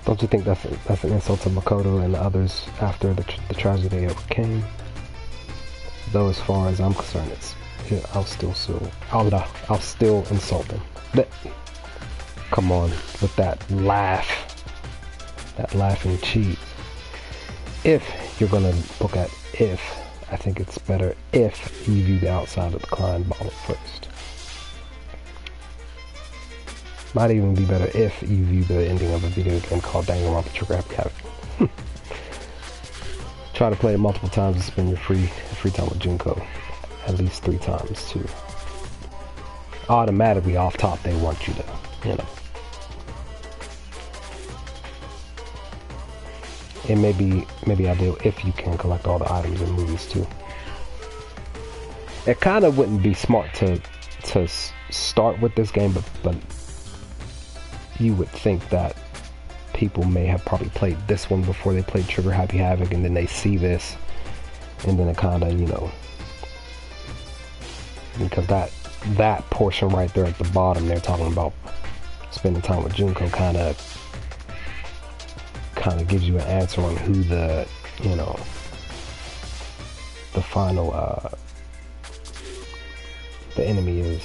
Don't you think that's an insult to Makoto and the others after the tragedy they overcame? Though as far as I'm concerned, I'll still insult them. Come on with that laughing cheese. If you're gonna look at if, I think it's better if you view the outside of the Klein bottle first. Might even be better if you view the ending of a video game called Danganronpa Trigger Happy Havoc. Try to play it multiple times and spend your free time with Junko. At least 3 times too. Automatically off top they want you to, It may be ideal if you can collect all the items in movies too. It kind of wouldn't be smart to start with this game, but you would think that people may have probably played this one before they played Trigger Happy Havoc, and then they see this, and then it kind of, because that portion right there at the bottom, they're talking about spending time with Junko, kind of gives you an answer on who the final the enemy is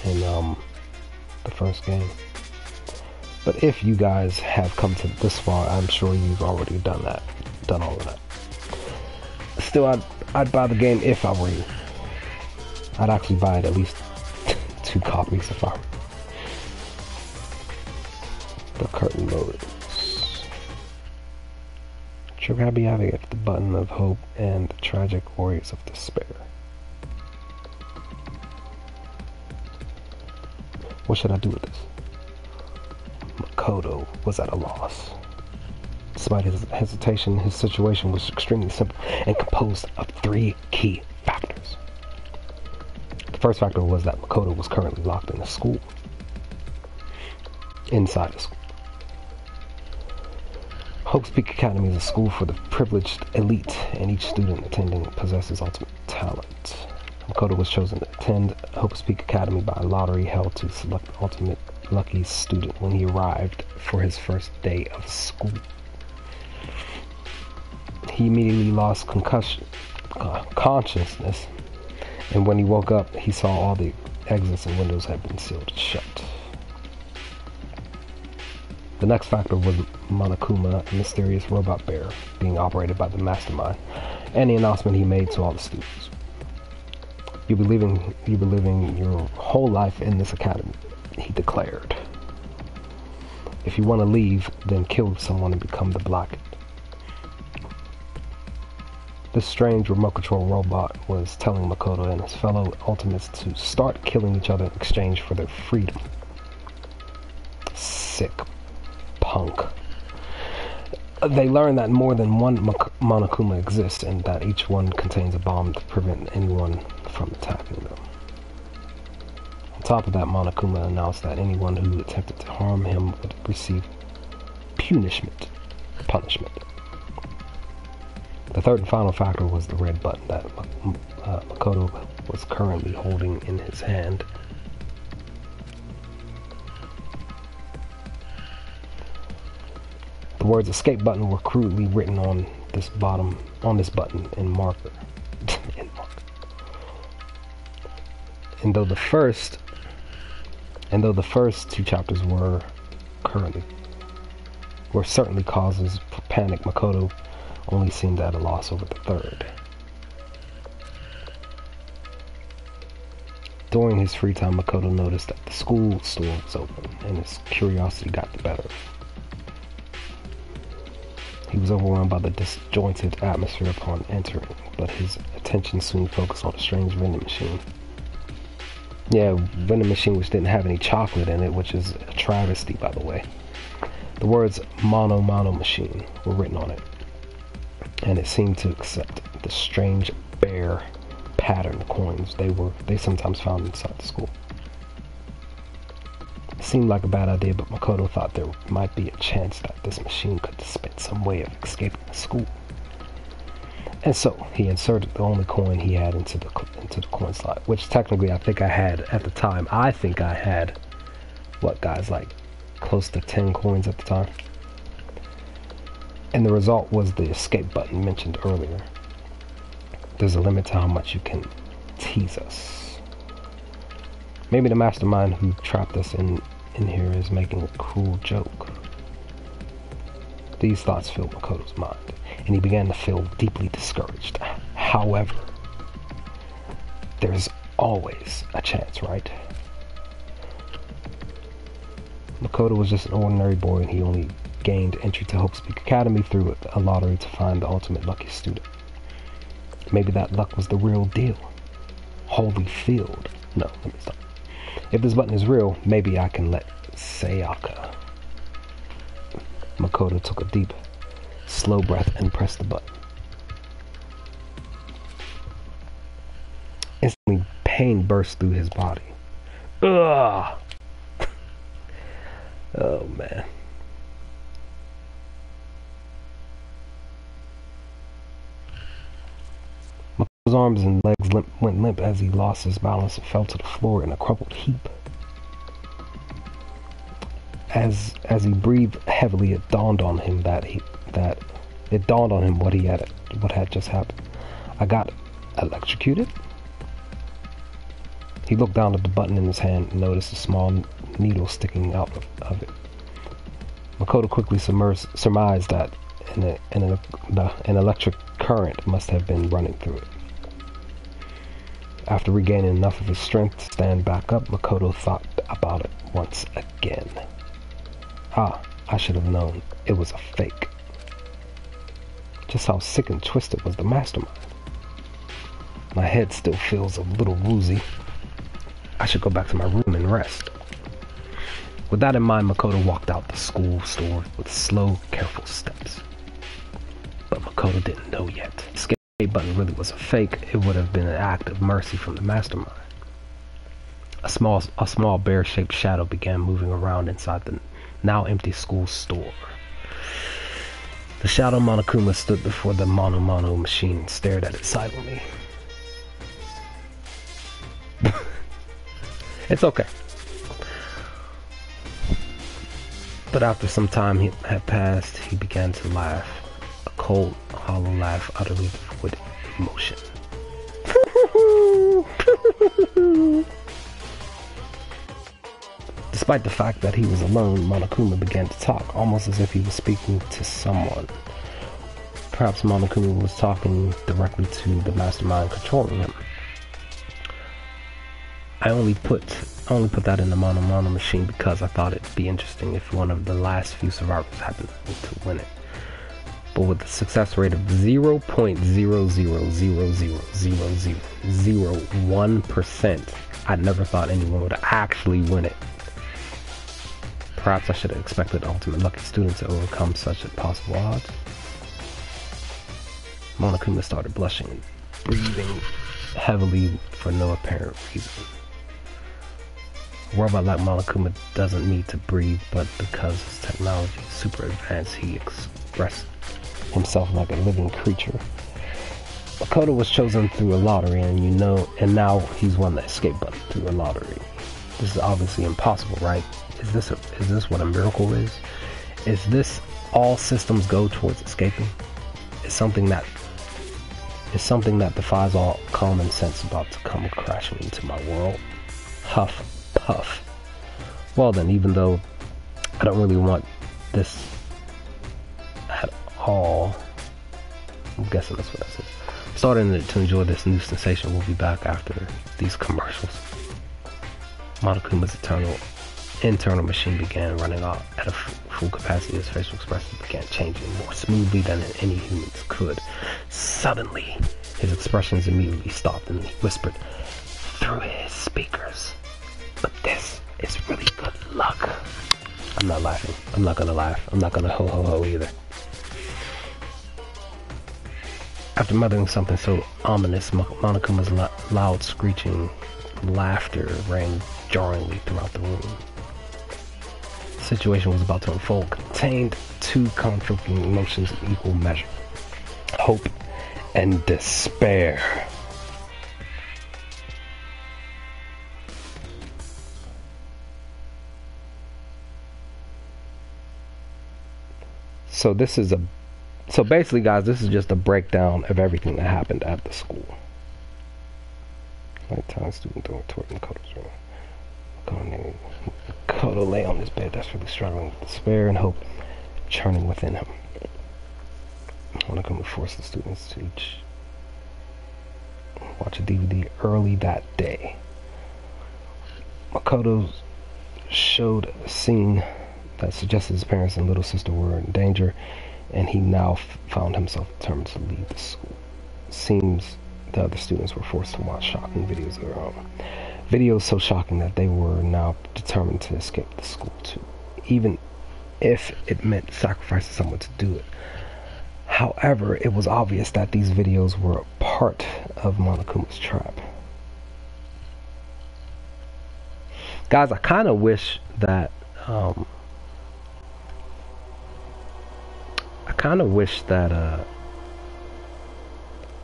in the first game. But if you guys have come to this far, I'm sure you've already done all of that. Still, I'd buy the game if I were you. I'd actually buy it at least 2 copies if I were. The curtain loads. Trigger Happy Havoc at the button of hope and the tragic warriors of despair. What should I do with this? Makoto was at a loss. Despite his hesitation, his situation was extremely simple and composed of 3 key factors. The first factor was that Makoto was currently locked in a school. Inside a school. Hope's Peak Academy is a school for the privileged elite, and each student attending possesses ultimate talent. Makoto was chosen to attend Hope's Peak Academy by a lottery held to select the ultimate lucky student when he arrived for his first day of school. He immediately lost consciousness, and when he woke up, he saw all the exits and windows had been sealed shut. The next factor was Monokuma, a mysterious robot bear being operated by the mastermind, and the announcement he made to all the students. You'll be living your whole life in this academy, he declared. If you want to leave, then kill someone and become the Blacked. This strange remote control robot was telling Makoto and his fellow Ultimates to start killing each other in exchange for their freedom. Sick punk. They learn that more than one Monokuma exists and that each one contains a bomb to prevent anyone from attacking them. On top of that, Monokuma announced that anyone who attempted to harm him would receive punishment. The third and final factor was the red button that Makoto was currently holding in his hand. The words escape button were crudely written on this button in marker. And though the first two chapters were certainly causes for panic, Makoto only seemed at a loss over the third. During his free time, Makoto noticed that the school store was open, and his curiosity got the better. He was overwhelmed by the disjointed atmosphere upon entering, but his attention soon focused on a strange vending machine. Yeah, vending machine which didn't have any chocolate in it, which is a travesty, by the way. The words "mono machine" were written on it, and it seemed to accept the strange bear pattern coins they sometimes found inside the school. It seemed like a bad idea, but Makoto thought there might be a chance that this machine could dispense some way of escaping the school. And so he inserted the only coin he had into the coin slot, which technically I think I had at the time. I think I had, what guys, like close to 10 coins at the time. And the result was the escape button mentioned earlier. There's a limit to how much you can tease us. Maybe the mastermind who trapped us in here is making a cruel joke. These thoughts filled Makoto's mind, and he began to feel deeply discouraged. However, there's always a chance, right? Makoto was just an ordinary boy, and he only gained entry to Hope Speak Academy through a lottery to find the ultimate lucky student. Maybe that luck was the real deal. Holyfield. No, let me stop. If this button is real, maybe I can let Sayaka. Makoto took a deep, slow breath and pressed the button. Instantly, pain burst through his body. Ugh! Oh, man. Makoto's arms and legs went limp as he lost his balance and fell to the floor in a crumpled heap. As he breathed heavily, it dawned on him what had just happened. I got electrocuted? He looked down at the button in his hand and noticed a small needle sticking out of it. Makoto quickly surmised that an electric current must have been running through it. After regaining enough of his strength to stand back up, Makoto thought about it once again. I should have known it was a fake. Just how sick and twisted was the mastermind. My head still feels a little woozy. I should go back to my room and rest. With that in mind, Makoto walked out the school store with slow, careful steps. But Makoto didn't know yet. If the escape button really was a fake, it would have been an act of mercy from the mastermind. A small bear-shaped shadow began moving around inside the now empty school store. The shadow Monokuma stood before the mono machine and stared at it silently. It's okay. But after some time had passed, he began to laugh. A cold, hollow laugh utterly with emotion. Despite the fact that he was alone, Monokuma began to talk, almost as if he was speaking to someone. Perhaps Monokuma was talking directly to the mastermind controlling him. I only put that in the mono machine because I thought it'd be interesting if one of the last few survivors happened to win it. But with a success rate of 0.0000001%, I never thought anyone would actually win it. Perhaps I should have expected ultimate lucky students to overcome such impossible odds. Monokuma started blushing and breathing heavily for no apparent reason. A robot like Monokuma doesn't need to breathe, but because his technology is super advanced, he expressed himself like a living creature. Makoto was chosen through a lottery, and now he's won the escape button through a lottery. This is obviously impossible, right? Is this what a miracle is? Is this all systems go towards escaping? Is something that defies all common sense about to come crashing into my world? Huff, puff. Well then, even though I don't really want this at all, I'm guessing that's what that says. Starting to enjoy this new sensation. We'll be back after these commercials. Monokuma's internal machine began running out at a full capacity. His facial expressions began changing more smoothly than any humans could. Suddenly, his expressions immediately stopped and he whispered through his speakers, "But this is really good luck." I'm not laughing. I'm not gonna laugh. I'm not gonna ho ho ho either. After muttering something so ominous, Monokuma's loud screeching laughter rang jarringly throughout the room. The situation was about to unfold contained two conflicting emotions in equal measure: hope and despair. So basically, guys, this is just a breakdown of everything that happened at the school. Nighttime student dormitory in Makoto's room. Makoto lay on his bed, desperately struggling with despair and hope churning within him. Monokuma forced the students to each watch a DVD early that day. Makoto showed a scene that suggested his parents and little sister were in danger, and he now found himself determined to leave the school. It seems the other students were forced to watch shocking videos of their own. Videos so shocking that they were now determined to escape the school too, even if it meant sacrificing someone to do it. However, it was obvious that these videos were a part of Monokuma's trap. Guys, I kind of wish that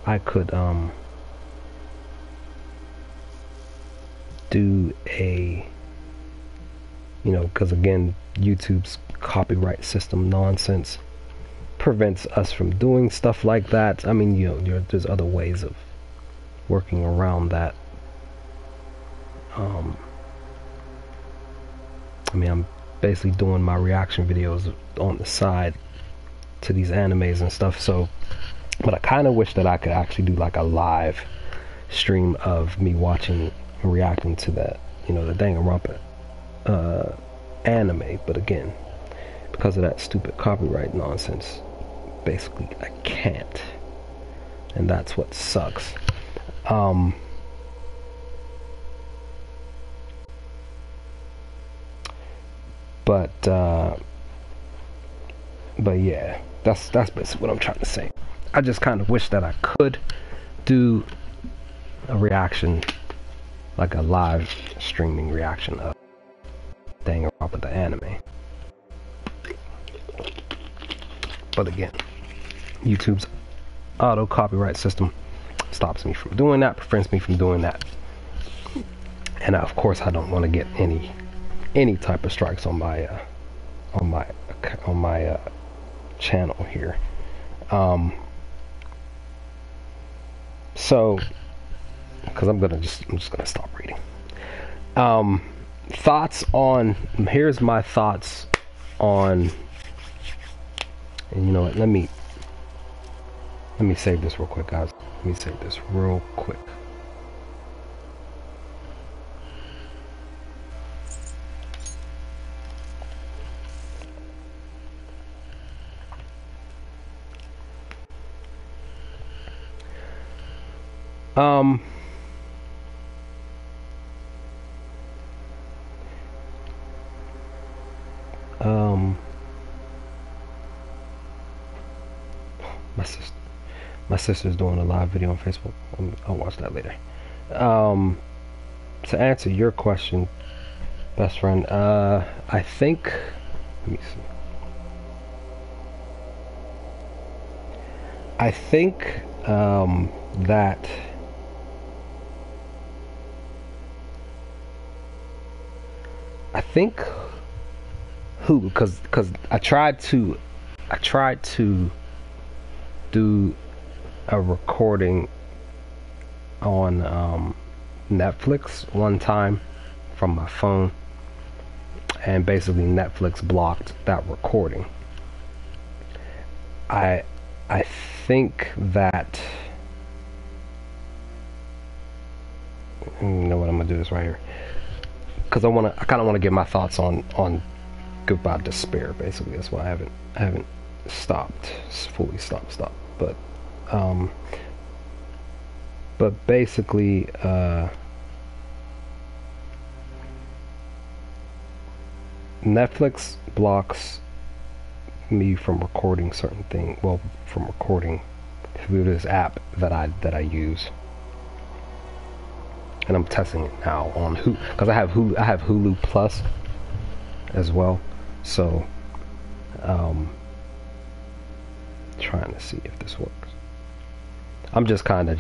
I could do a, because again, YouTube's copyright system nonsense prevents us from doing stuff like that. I mean, there's other ways of working around that. I mean, I'm basically doing my reaction videos on the side to these animes and stuff, but I kind of wish that I could actually do like a live stream of me watching and reacting to that, the Danganronpa anime. But again, because of that stupid copyright nonsense, basically I can't, and that's what sucks. But yeah, that's basically what I'm trying to say. I just kind of wish that I could do a reaction, like a live streaming reaction of Danganronpa the anime. But again, YouTube's auto copyright system stops me from doing that, prevents me from doing that. And of course, I don't want to get any type of strikes on my channel here. So, because I'm just gonna stop reading. Here's my thoughts on, and you know what? Let me save this real quick, guys. Let me save this real quick. My sister's doing a live video on Facebook. I'll watch that later. To answer your question, best friend, I think, let me see. I think that who, because I tried to do a recording on Netflix one time from my phone, and basically Netflix blocked that recording. I think that, you know what, I'm gonna do this right here, because I kind of want to get my thoughts on Goodbye Despair. Basically, that's why I haven't fully stopped. But basically, Netflix blocks me from recording certain things. Well, from recording through this app that I use, and I'm testing it now on because I have Hulu Plus as well. So, trying to see if this works. I'm just kind of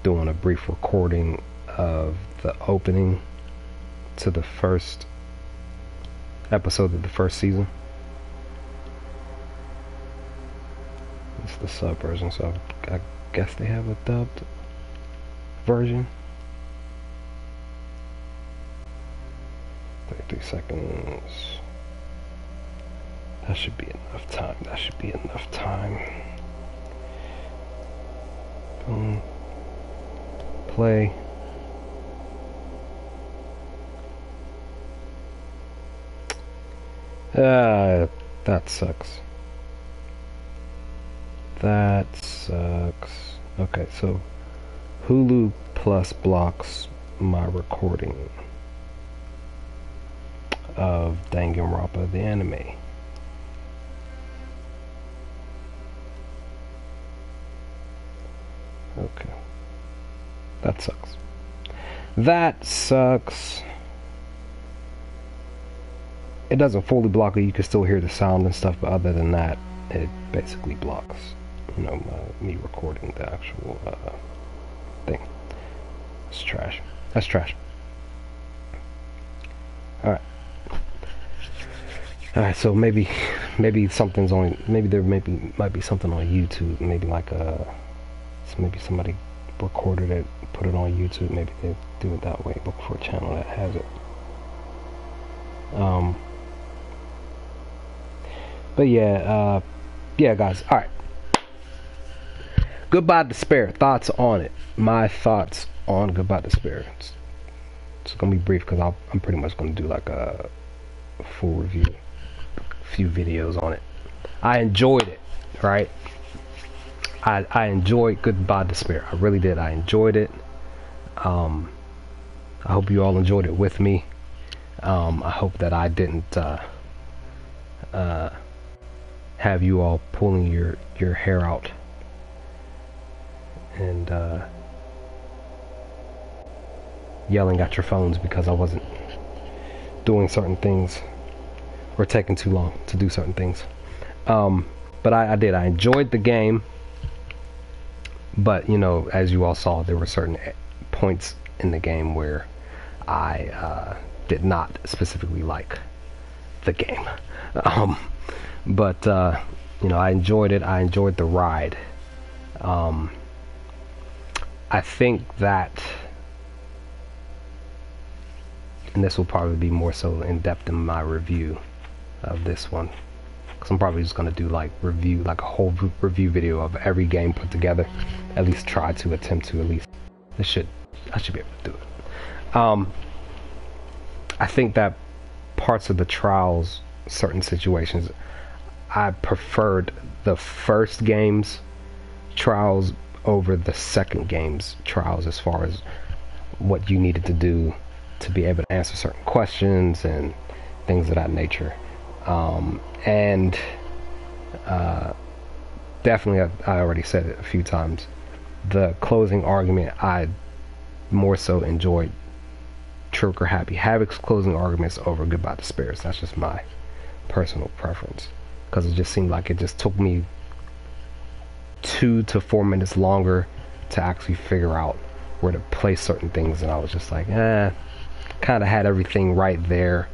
doing a brief recording of the opening to the first episode of the first season. It's the sub version, so I guess they have a dubbed version. 33 seconds. That should be enough time. Boom. Play. That sucks. Okay, so Hulu Plus blocks my recording of Danganronpa the anime. Okay. That sucks. It doesn't fully block it. You can still hear the sound and stuff, but other than that, it basically blocks, me recording the actual thing. It's trash. That's trash. Alright, so maybe something's on, maybe there might be something on YouTube, maybe maybe somebody recorded it, put it on YouTube, maybe they do it that way. Look for a channel that has it. But yeah, guys, alright. Goodbye Despair, thoughts on it. My thoughts on Goodbye Despair. It's gonna be brief because I'm pretty much gonna do like a full review, a few videos on it. I enjoyed it, right? I enjoyed Goodbye Despair. I really did. I enjoyed it. I hope you all enjoyed it with me. I hope that I didn't have you all pulling your hair out and yelling at your phones because I wasn't doing certain things or taking too long to do certain things. But I did. I enjoyed the game. But, as you all saw, there were certain points in the game where I did not specifically like the game. But I enjoyed it. I enjoyed the ride. I think that, and this will probably be more so in depth in my review of this one, because I'm probably just going to do like a whole review video of every game put together. At least try to attempt to, at least I should be able to do it. I think that parts of the trials, certain situations, I preferred the first game's trials over the second game's trials, as far as what you needed to do to be able to answer certain questions and things of that nature. definitely, I already said it a few times, the closing argument, I more so enjoyed Trigger Happy Havoc's closing arguments over Goodbye Despairs. That's just my personal preference, because it just seemed like it just took me 2 to 4 minutes longer to actually figure out where to place certain things, and I was just like, kind of had everything right there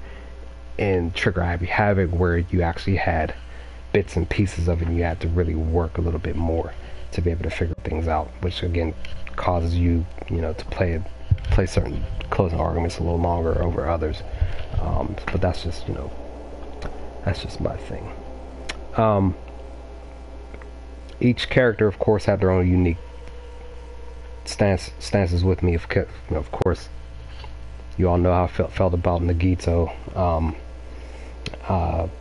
in Trigger Happy Havoc, where you actually had bits and pieces of it, and you had to really work a little bit more to be able to figure things out, which again causes you, to play certain closing arguments a little longer over others. But that's just, that's just my thing. Each character, of course, had their own unique stances with me. Of course, you all know how I felt about Nagito.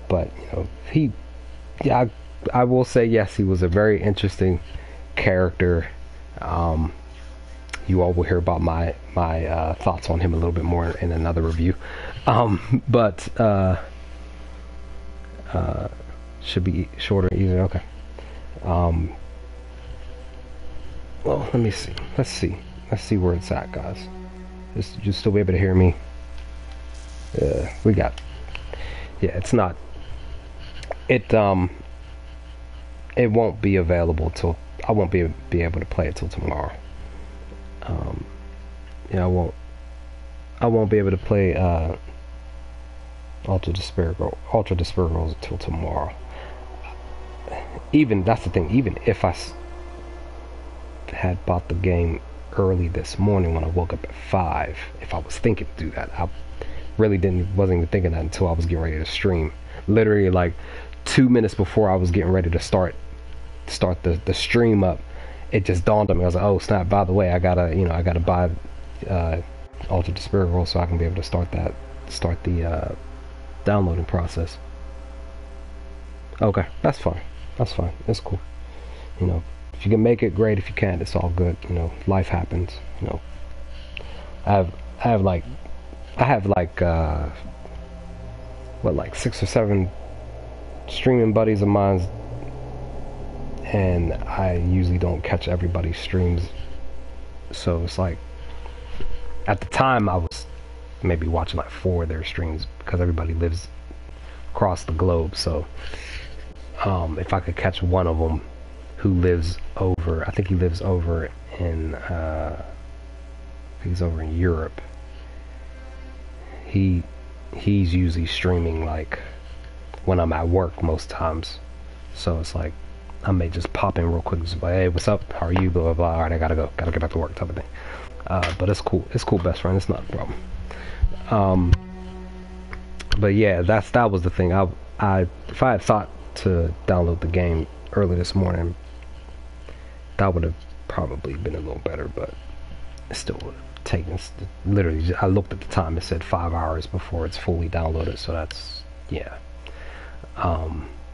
But I will say, yes, he was a very interesting character. You all will hear about my thoughts on him a little bit more in another review. But should be shorter and easier. Okay. Well, let me see. Let's see where it's at, guys. You still be able to hear me? We got. Yeah, it's not. It won't be available till. I won't be able to play it till tomorrow. I won't be able to play Ultra Despair Girls until tomorrow. Even that's the thing. Even if I had bought the game early this morning when I woke up at 5, if I was thinking to do that, I really wasn't even thinking that until I was getting ready to stream. Literally, like 2 minutes before I was getting ready to start the stream up, it just dawned on me. I was like, oh snap! By the way, I gotta buy Ultra Despair Girls so I can be able to start the downloading process. Okay, that's fine. That's fine. It's cool. If you can make it, great. If you can't, it's all good. Life happens. I have like 6 or 7 streaming buddies of mine, and I usually don't catch everybody's streams. So it's like, at the time I was maybe watching like 4 of their streams, because everybody lives across the globe. So if I could catch one of them who lives over, I think he lives over in he's over in Europe. He's usually streaming like when I'm at work most times. So it's like I may just pop in real quick, just like, hey, what's up? How are you? Blah blah blah. All right, I gotta go. Gotta get back to work, type of thing. But it's cool. It's cool, best friend. It's not a problem. But yeah, that was the thing. If I had thought to download the game early this morning, that would have probably been a little better, but it still would have taken, literally, I looked at the time, it said 5 hours before it's fully downloaded, so that's, yeah.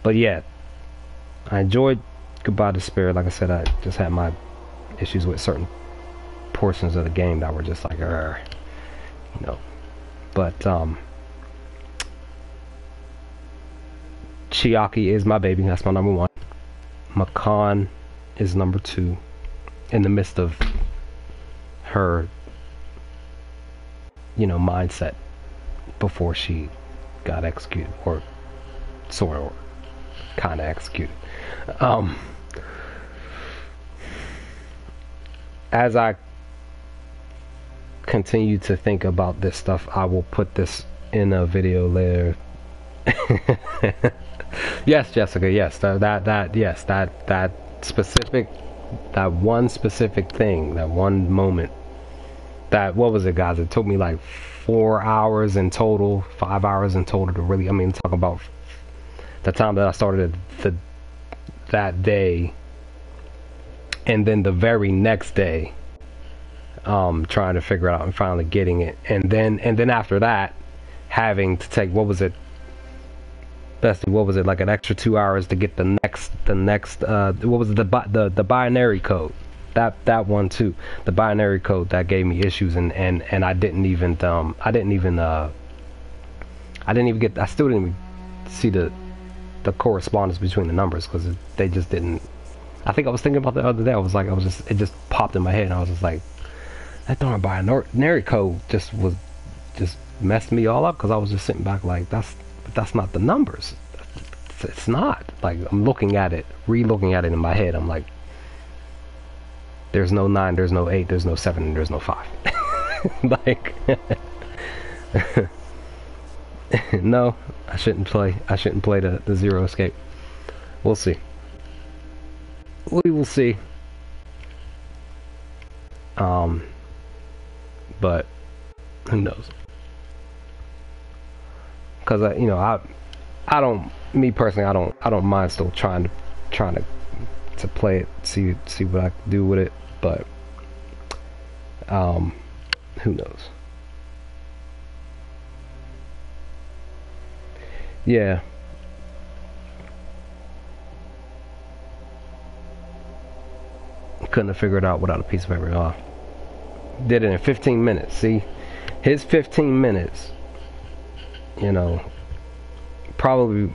But yeah, I enjoyed Goodbye Despair. Like I said, I just had my issues with certain portions of the game that were just like, but Chiaki is my baby. That's my number 1. Makan is number 2. In the midst of her, mindset before she got executed, or sort of, kind of executed. As I continue to think about this stuff, I will put this in a video later. Yes, Jessica. Yes, that specific, that one specific thing, that one moment. That, what was it, guys? It took me like 4 hours in total, 5 hours in total to really. Talk about the time that I started that day, and then the very next day, trying to figure out and finally getting it, and then after that, having to take, what was it, like an extra 2 hours to get the next what was it, the binary code, that one too, the binary code that gave me issues, and I didn't even see the correspondence between the numbers, because they just didn't I think I was thinking about the other day. It just popped in my head, and I was just like, that darn binary code just messed me all up, because I was just sitting back like, that's not the numbers. It's not. Like, I'm looking at it, re-looking at it in my head. I'm like, there's no 9, there's no 8, there's no 7, and there's no 5. Like, no, I shouldn't play the Zero Escape. We'll see. We will see. But who knows? Because I don't. Me personally, I don't mind still trying to play it, see what I can do with it. But who knows? Yeah. Couldn't have figured it out without a piece of paper. Did it in 15 minutes. See, his 15 minutes. Probably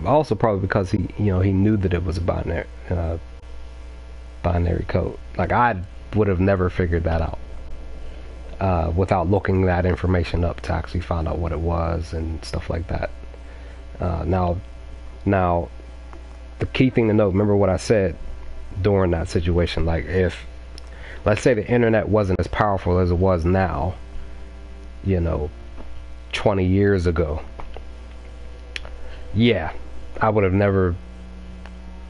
because he knew that it was a binary code. Like, I would have never figured that out without looking that information up to actually find out what it was and stuff like that. Now, the key thing to note, remember what I said during that situation, like, if, let's say the internet wasn't as powerful as it was now, 20 years ago, yeah, I would have never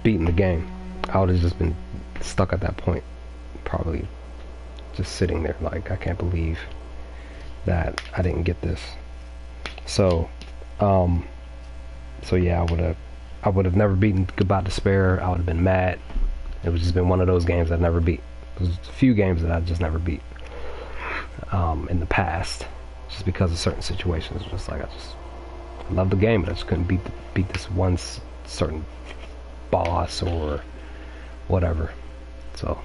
beaten the game. I would have just been stuck at that point, probably just sitting there like, I can't believe that I didn't get this. So yeah, I would have never beaten Goodbye Despair. I would have been mad. It would just been one of those games I'd never beat. There's a few games that I just never beat in the past, just because of certain situations. Just like, I love the game, but I just couldn't beat this one certain boss or whatever. So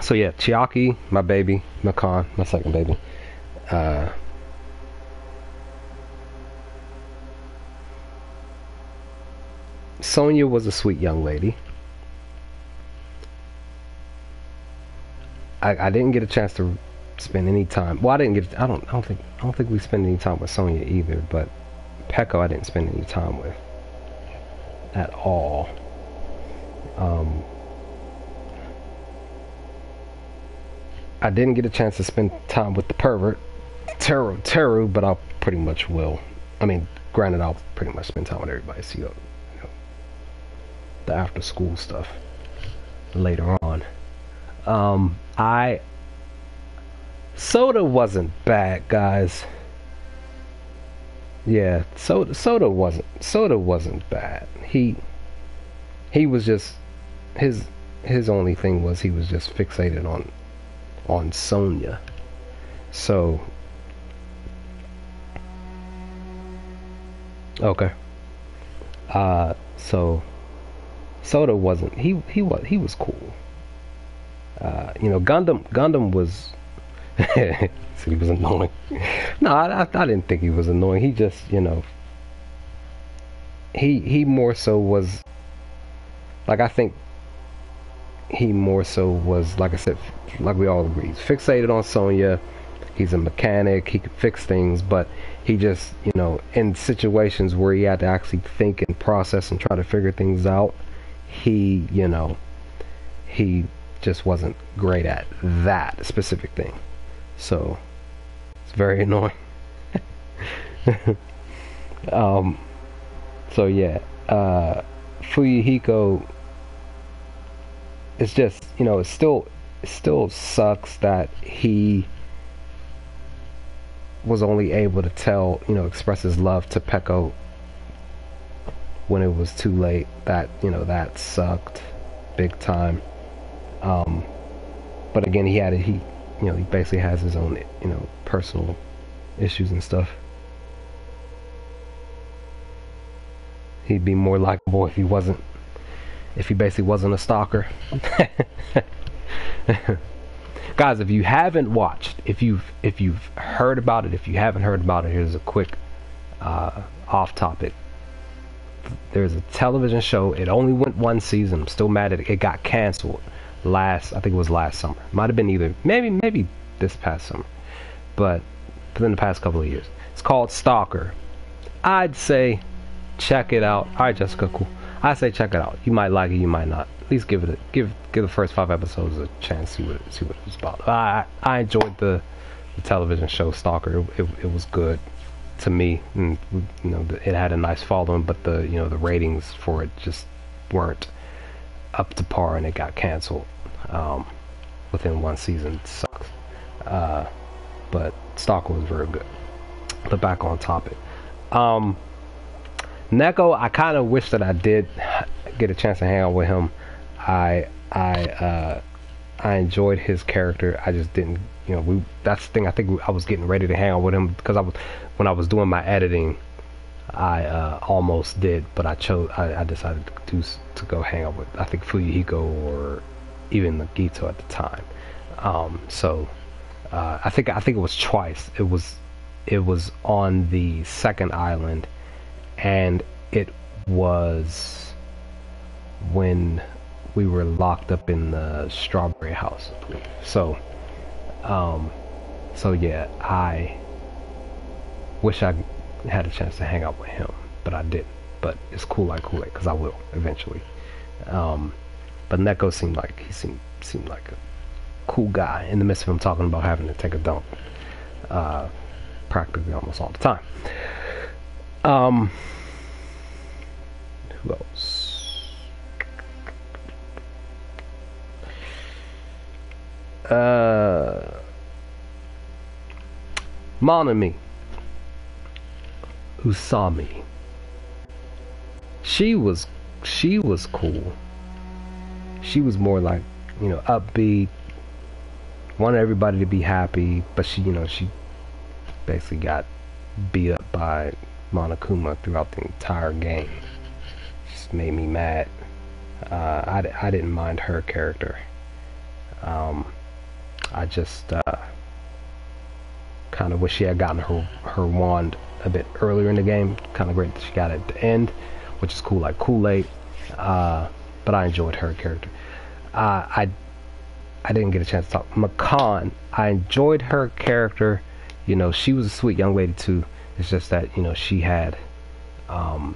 so yeah, Chiaki, my baby, Makan, my second baby. Sonya was a sweet young lady. I didn't get a chance to spend any time. Well, I don't think we spent any time with Sonya either. But Peko, I didn't spend any time with at all. I didn't get a chance to spend time with the pervert, Teru, but I pretty much will. I mean, granted, I'll pretty much spend time with everybody. See, the after school stuff later on. Soda wasn't bad, guys. Yeah, Soda wasn't bad. He was just, his only thing was he was just fixated on Sonya. So okay. So Soda wasn't, he was cool. Gundam was so he was annoying. No, I didn't think he was annoying. He just, he more so was, like, I think he more so was, like I said, like we all agree, fixated on Sonya. He's a mechanic, he could fix things, but he just, in situations where he had to actually think and process and try to figure things out, he just wasn't great at that specific thing. So it's very annoying. So yeah, Fuyuhiko, it's just, it still sucks that he was only able to tell, express his love to Peko when it was too late. That, that sucked big time. But again, he basically has his own, personal issues and stuff. He'd be more likable if he basically wasn't a stalker. Guys, if you haven't watched, if you've heard about it, if you haven't heard about it, here's a quick off topic. There's a television show. It only went one season. I'm still mad at it. It got canceled I think it was last summer. Might have been either maybe this past summer, but within the past couple of years. It's called Stalker. I'd say check it out. All right, Jessica, cool. I say check it out. You might like it, you might not. At least give the first 5 episodes a chance. See what it was about. I enjoyed the television show Stalker. It was good to me. And, you know, it had a nice following, but the ratings for it just weren't up to par, and it got canceled within one season. It sucks. But Stalker was very good. But back on topic. Neko, I kind of wish that I did get a chance to hang out with him. I enjoyed his character. I just didn't, that's the thing. I think I was getting ready to hang out with him because when I was doing my editing, I almost did, but I decided to go hang out with, I think, Fuyuhiko or even Nagito at the time. I think it was twice. It was on the second island, and it was when we were locked up in the strawberry house. So yeah, I wish I had a chance to hang out with him, but I didn't. But it's cool like Kool-Aid, because I will eventually. But Neko seemed like a cool guy in the midst of him talking about having to take a dump practically almost all the time. Who else? Monami Usami. She was cool. She was more like, upbeat, wanted everybody to be happy, but she basically got beat up by Monokuma throughout the entire game. Just made me mad. I didn't mind her character. I just kind of wish she had gotten her wand a bit earlier in the game. Kind of great that she got it at the end, which is cool like Kool-Aid. But I enjoyed her character. I didn't get a chance to talk. Makan, I enjoyed her character. She was a sweet young lady too. It's just that, she had, I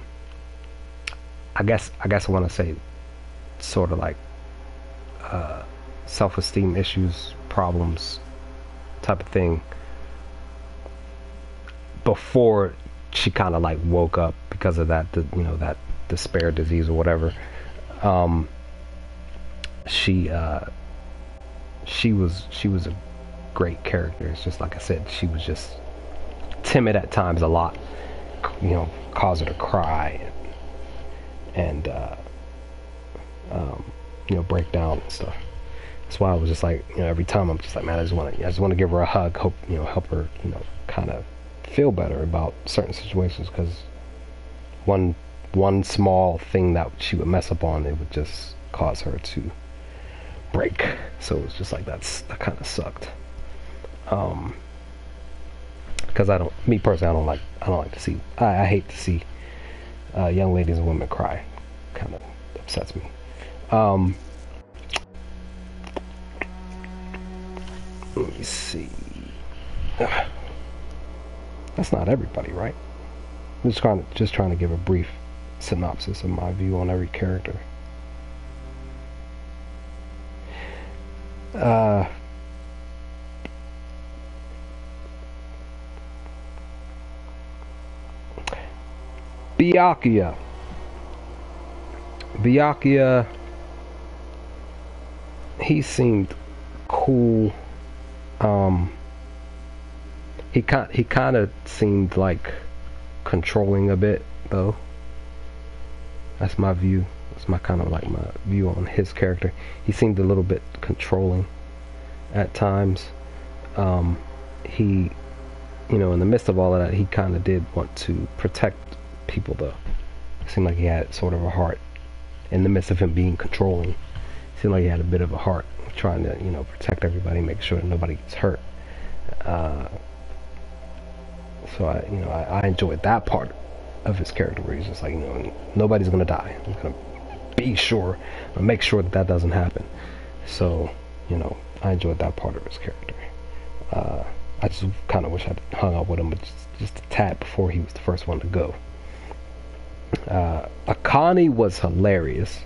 guess I want to say sort of like, self-esteem issues, problems type of thing before she kind of like woke up because of that, that despair disease or whatever. She was a great character. It's just like I said, she was just timid at times a lot, cause her to cry and break down and stuff. That's why I was just like, every time I'm just like, man, I just want to give her a hug, help her, kind of feel better about certain situations, because one small thing that she would mess up on, it would just cause her to break. So it was just like that kind of sucked. Because I don't like to see, I hate to see young ladies and women cry. Kind of upsets me. Let me see. That's not everybody, right? I'm just trying to give a brief synopsis of my view on every character. Byakuya, he seemed cool. He kind of seemed like controlling a bit, though. That's my view. That's my kind of like my view on his character. He seemed a little bit controlling at times. He, in the midst of all of that, he kind of did want to protect people, though. It seemed like he had sort of a heart. In the midst of him being controlling, it seemed like he had a bit of a heart. trying to, you know, protect everybody, make sure that nobody gets hurt. So I enjoyed that part of his character where he's just like, you know, nobody's gonna die. I'm gonna be sure, or make sure that that doesn't happen. So, you know, I enjoyed that part of his character. I just kind of wish I'd hung out with him just a tad before he was the first one to go. Akane was hilarious.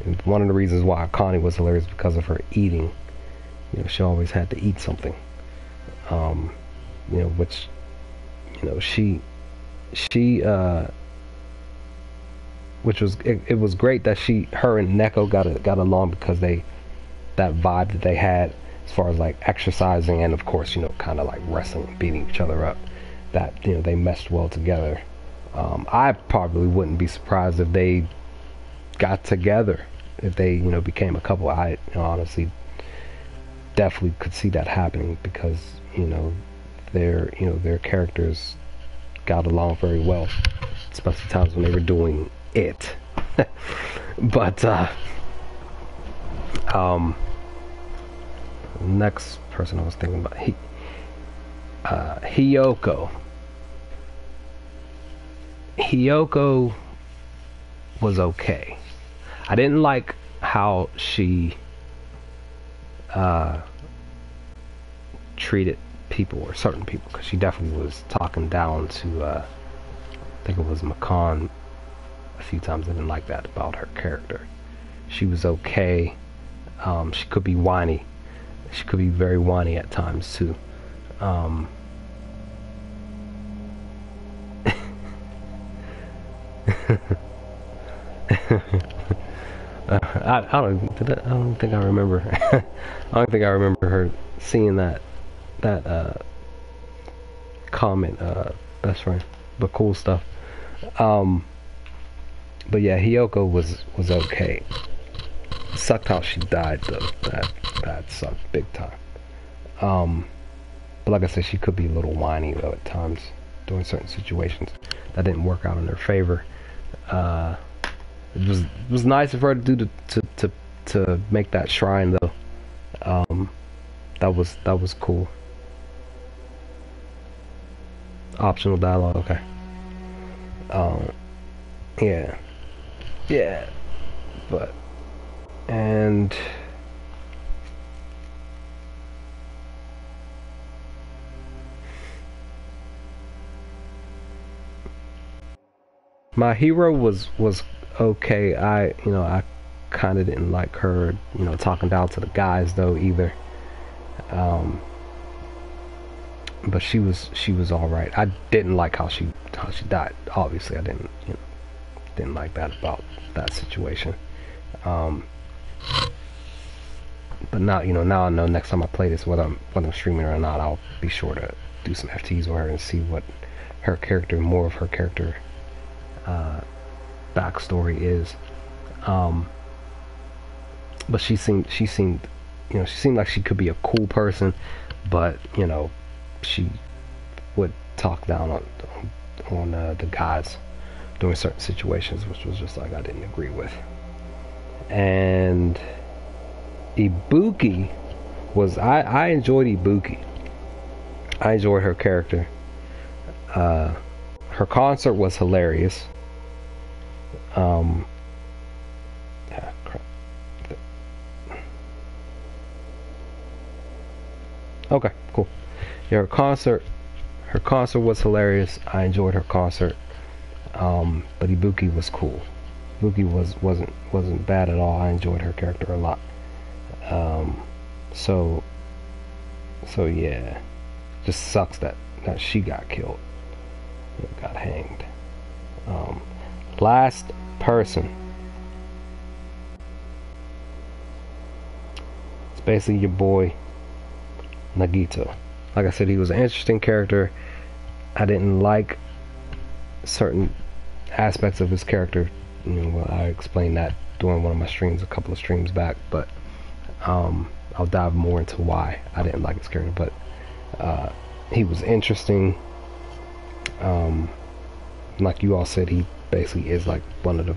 And one of the reasons why Akane was hilarious because of her eating. You know, she always had to eat something. You know, which, you know, which was, it was great that her and Neko got along because that vibe that they had as far as like exercising and of course, you know, kind of like wrestling, beating each other up, that, you know, they meshed well together. I probably wouldn't be surprised if they got together, if they, you know, became a couple. I, you know, honestly definitely could see that happening because, you know, their characters got along very well, especially times when they were doing it. But next person I was thinking about, Hiyoko. Hiyoko was okay. I didn't like how she treated people, or certain people, because she definitely was talking down to I think it was Makan a few times. I didn't like that about her character. She was okay. She could be whiny. She could be very whiny at times too. I don't think I remember. I don't think I remember her seeing that comment, best friend, but cool stuff. But yeah, Hiyoko was okay. Sucked how she died though. That sucked big time. But like I said, she could be a little whiny though at times during certain situations. That didn't work out in her favor. It was nice of her to do to make that shrine though. That was cool. Optional dialogue, okay. Yeah, but and my hero was okay. I kind of didn't like her, you know, talking down to the guys though either. But she was all right. I didn't like how she died. Obviously, I didn't like that about that situation. But now, you know, now I know next time I play this, whether I'm streaming or not, I'll be sure to do some FTs with her and see what her character, more of her character backstory is. But she seemed, you know, she seemed like she could be a cool person, but you know, she would talk down on the guys during certain situations, which was just like I didn't agree with. And Ibuki was, I enjoyed Ibuki. I enjoyed her character. Her concert was hilarious. Yeah, crap. Okay, cool. Yeah, her concert was hilarious. I enjoyed her concert. But Ibuki was cool. Ibuki wasn't bad at all. I enjoyed her character a lot. So yeah, just sucks that she got killed, got hanged. Last person. It's basically your boy Nagito. Like I said, he was an interesting character. I didn't like certain aspects of his character. You know, I explained that during one of my streams a couple of streams back, but I'll dive more into why I didn't like his character. But he was interesting. Like you all said, he basically is like one of the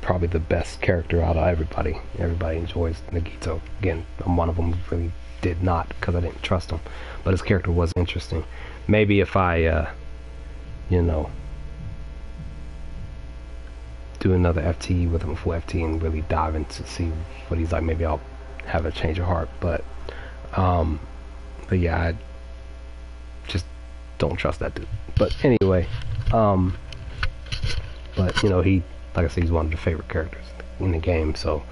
probably the best character out of everybody. Everybody enjoys Nagito. Again, I'm one of them who really did not, because I didn't trust him. But his character was interesting. Maybe if I, you know, do another FTE with him, full FTE, and really dive into see what he's like, maybe I'll have a change of heart. But yeah, I just don't trust that dude. But anyway, but you know, he, like I said, he's one of the favorite characters in the game. So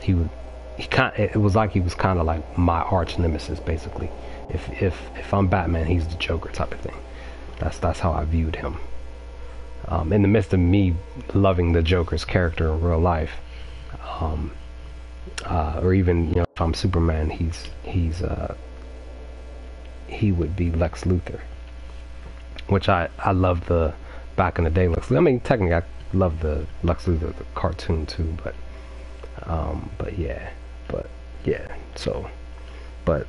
it was like he was kind of like my arch nemesis, basically. If I'm Batman, he's the Joker type of thing. That's how I viewed him. In the midst of me loving the Joker's character in real life, or even, you know, if I'm Superman, he would be Lex Luthor, which I love the back in the day Lex Luthor. I mean, technically I love the Lex Luthor the cartoon too, but yeah. So, but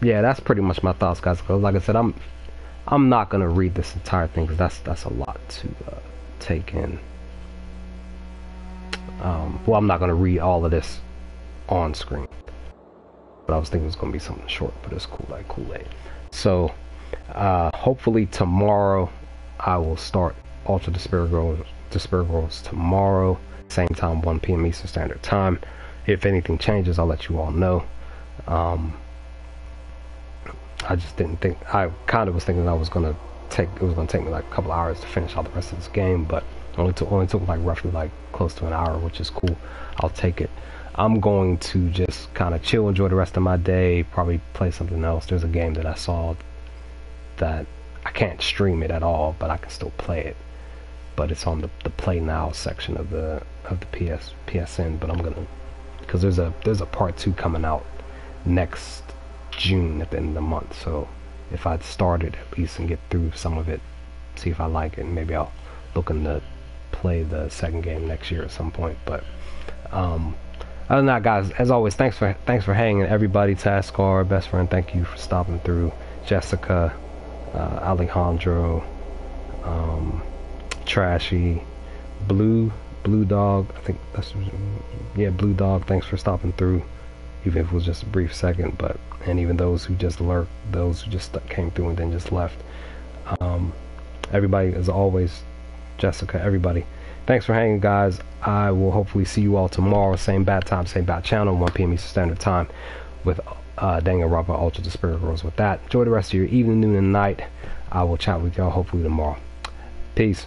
yeah, that's pretty much my thoughts, guys. Cause like I said, I'm not gonna read this entire thing because that's a lot to take in. Well, I'm not gonna read all of this on screen, but I was thinking it was gonna be something short, but it's cool, like Kool-Aid. So hopefully tomorrow I will start Ultra Despair Girls tomorrow, same time, 1 p.m. Eastern Standard Time. If anything changes, I'll let you all know. I just didn't think, I kind of was thinking it was gonna take me like a couple hours to finish all the rest of this game, but only took like roughly like close to an hour, which is cool. I'll take it. I'm going to just kind of chill, enjoy the rest of my day, probably play something else. There's a game that I saw that I can't stream it at all, but I can still play it. But it's on the Play Now section of the PSN. But I'm gonna, because there's a part 2 coming out next June at the end of the month. So if I'd started at least and get through some of it, see if I like it, and maybe I'll look into play the second game next year at some point. But other than that, guys, as always, thanks for hanging. Everybody, Taskar, best friend, thank you for stopping through. Jessica, Alejandro, Trashy, Blue Dog, I think that's, yeah, Blue Dog, thanks for stopping through, even if it was just a brief second. But and even those who just lurked, those who just came through and then just left, everybody, as always, Jessica, everybody, thanks for hanging, guys. I will hopefully see you all tomorrow, same bat time, same bat channel, 1 p.m. Eastern Standard Time, with Danganronpa Ultra Despair Girls. With that, enjoy the rest of your evening, noon, and night. I will chat with y'all hopefully tomorrow. Peace.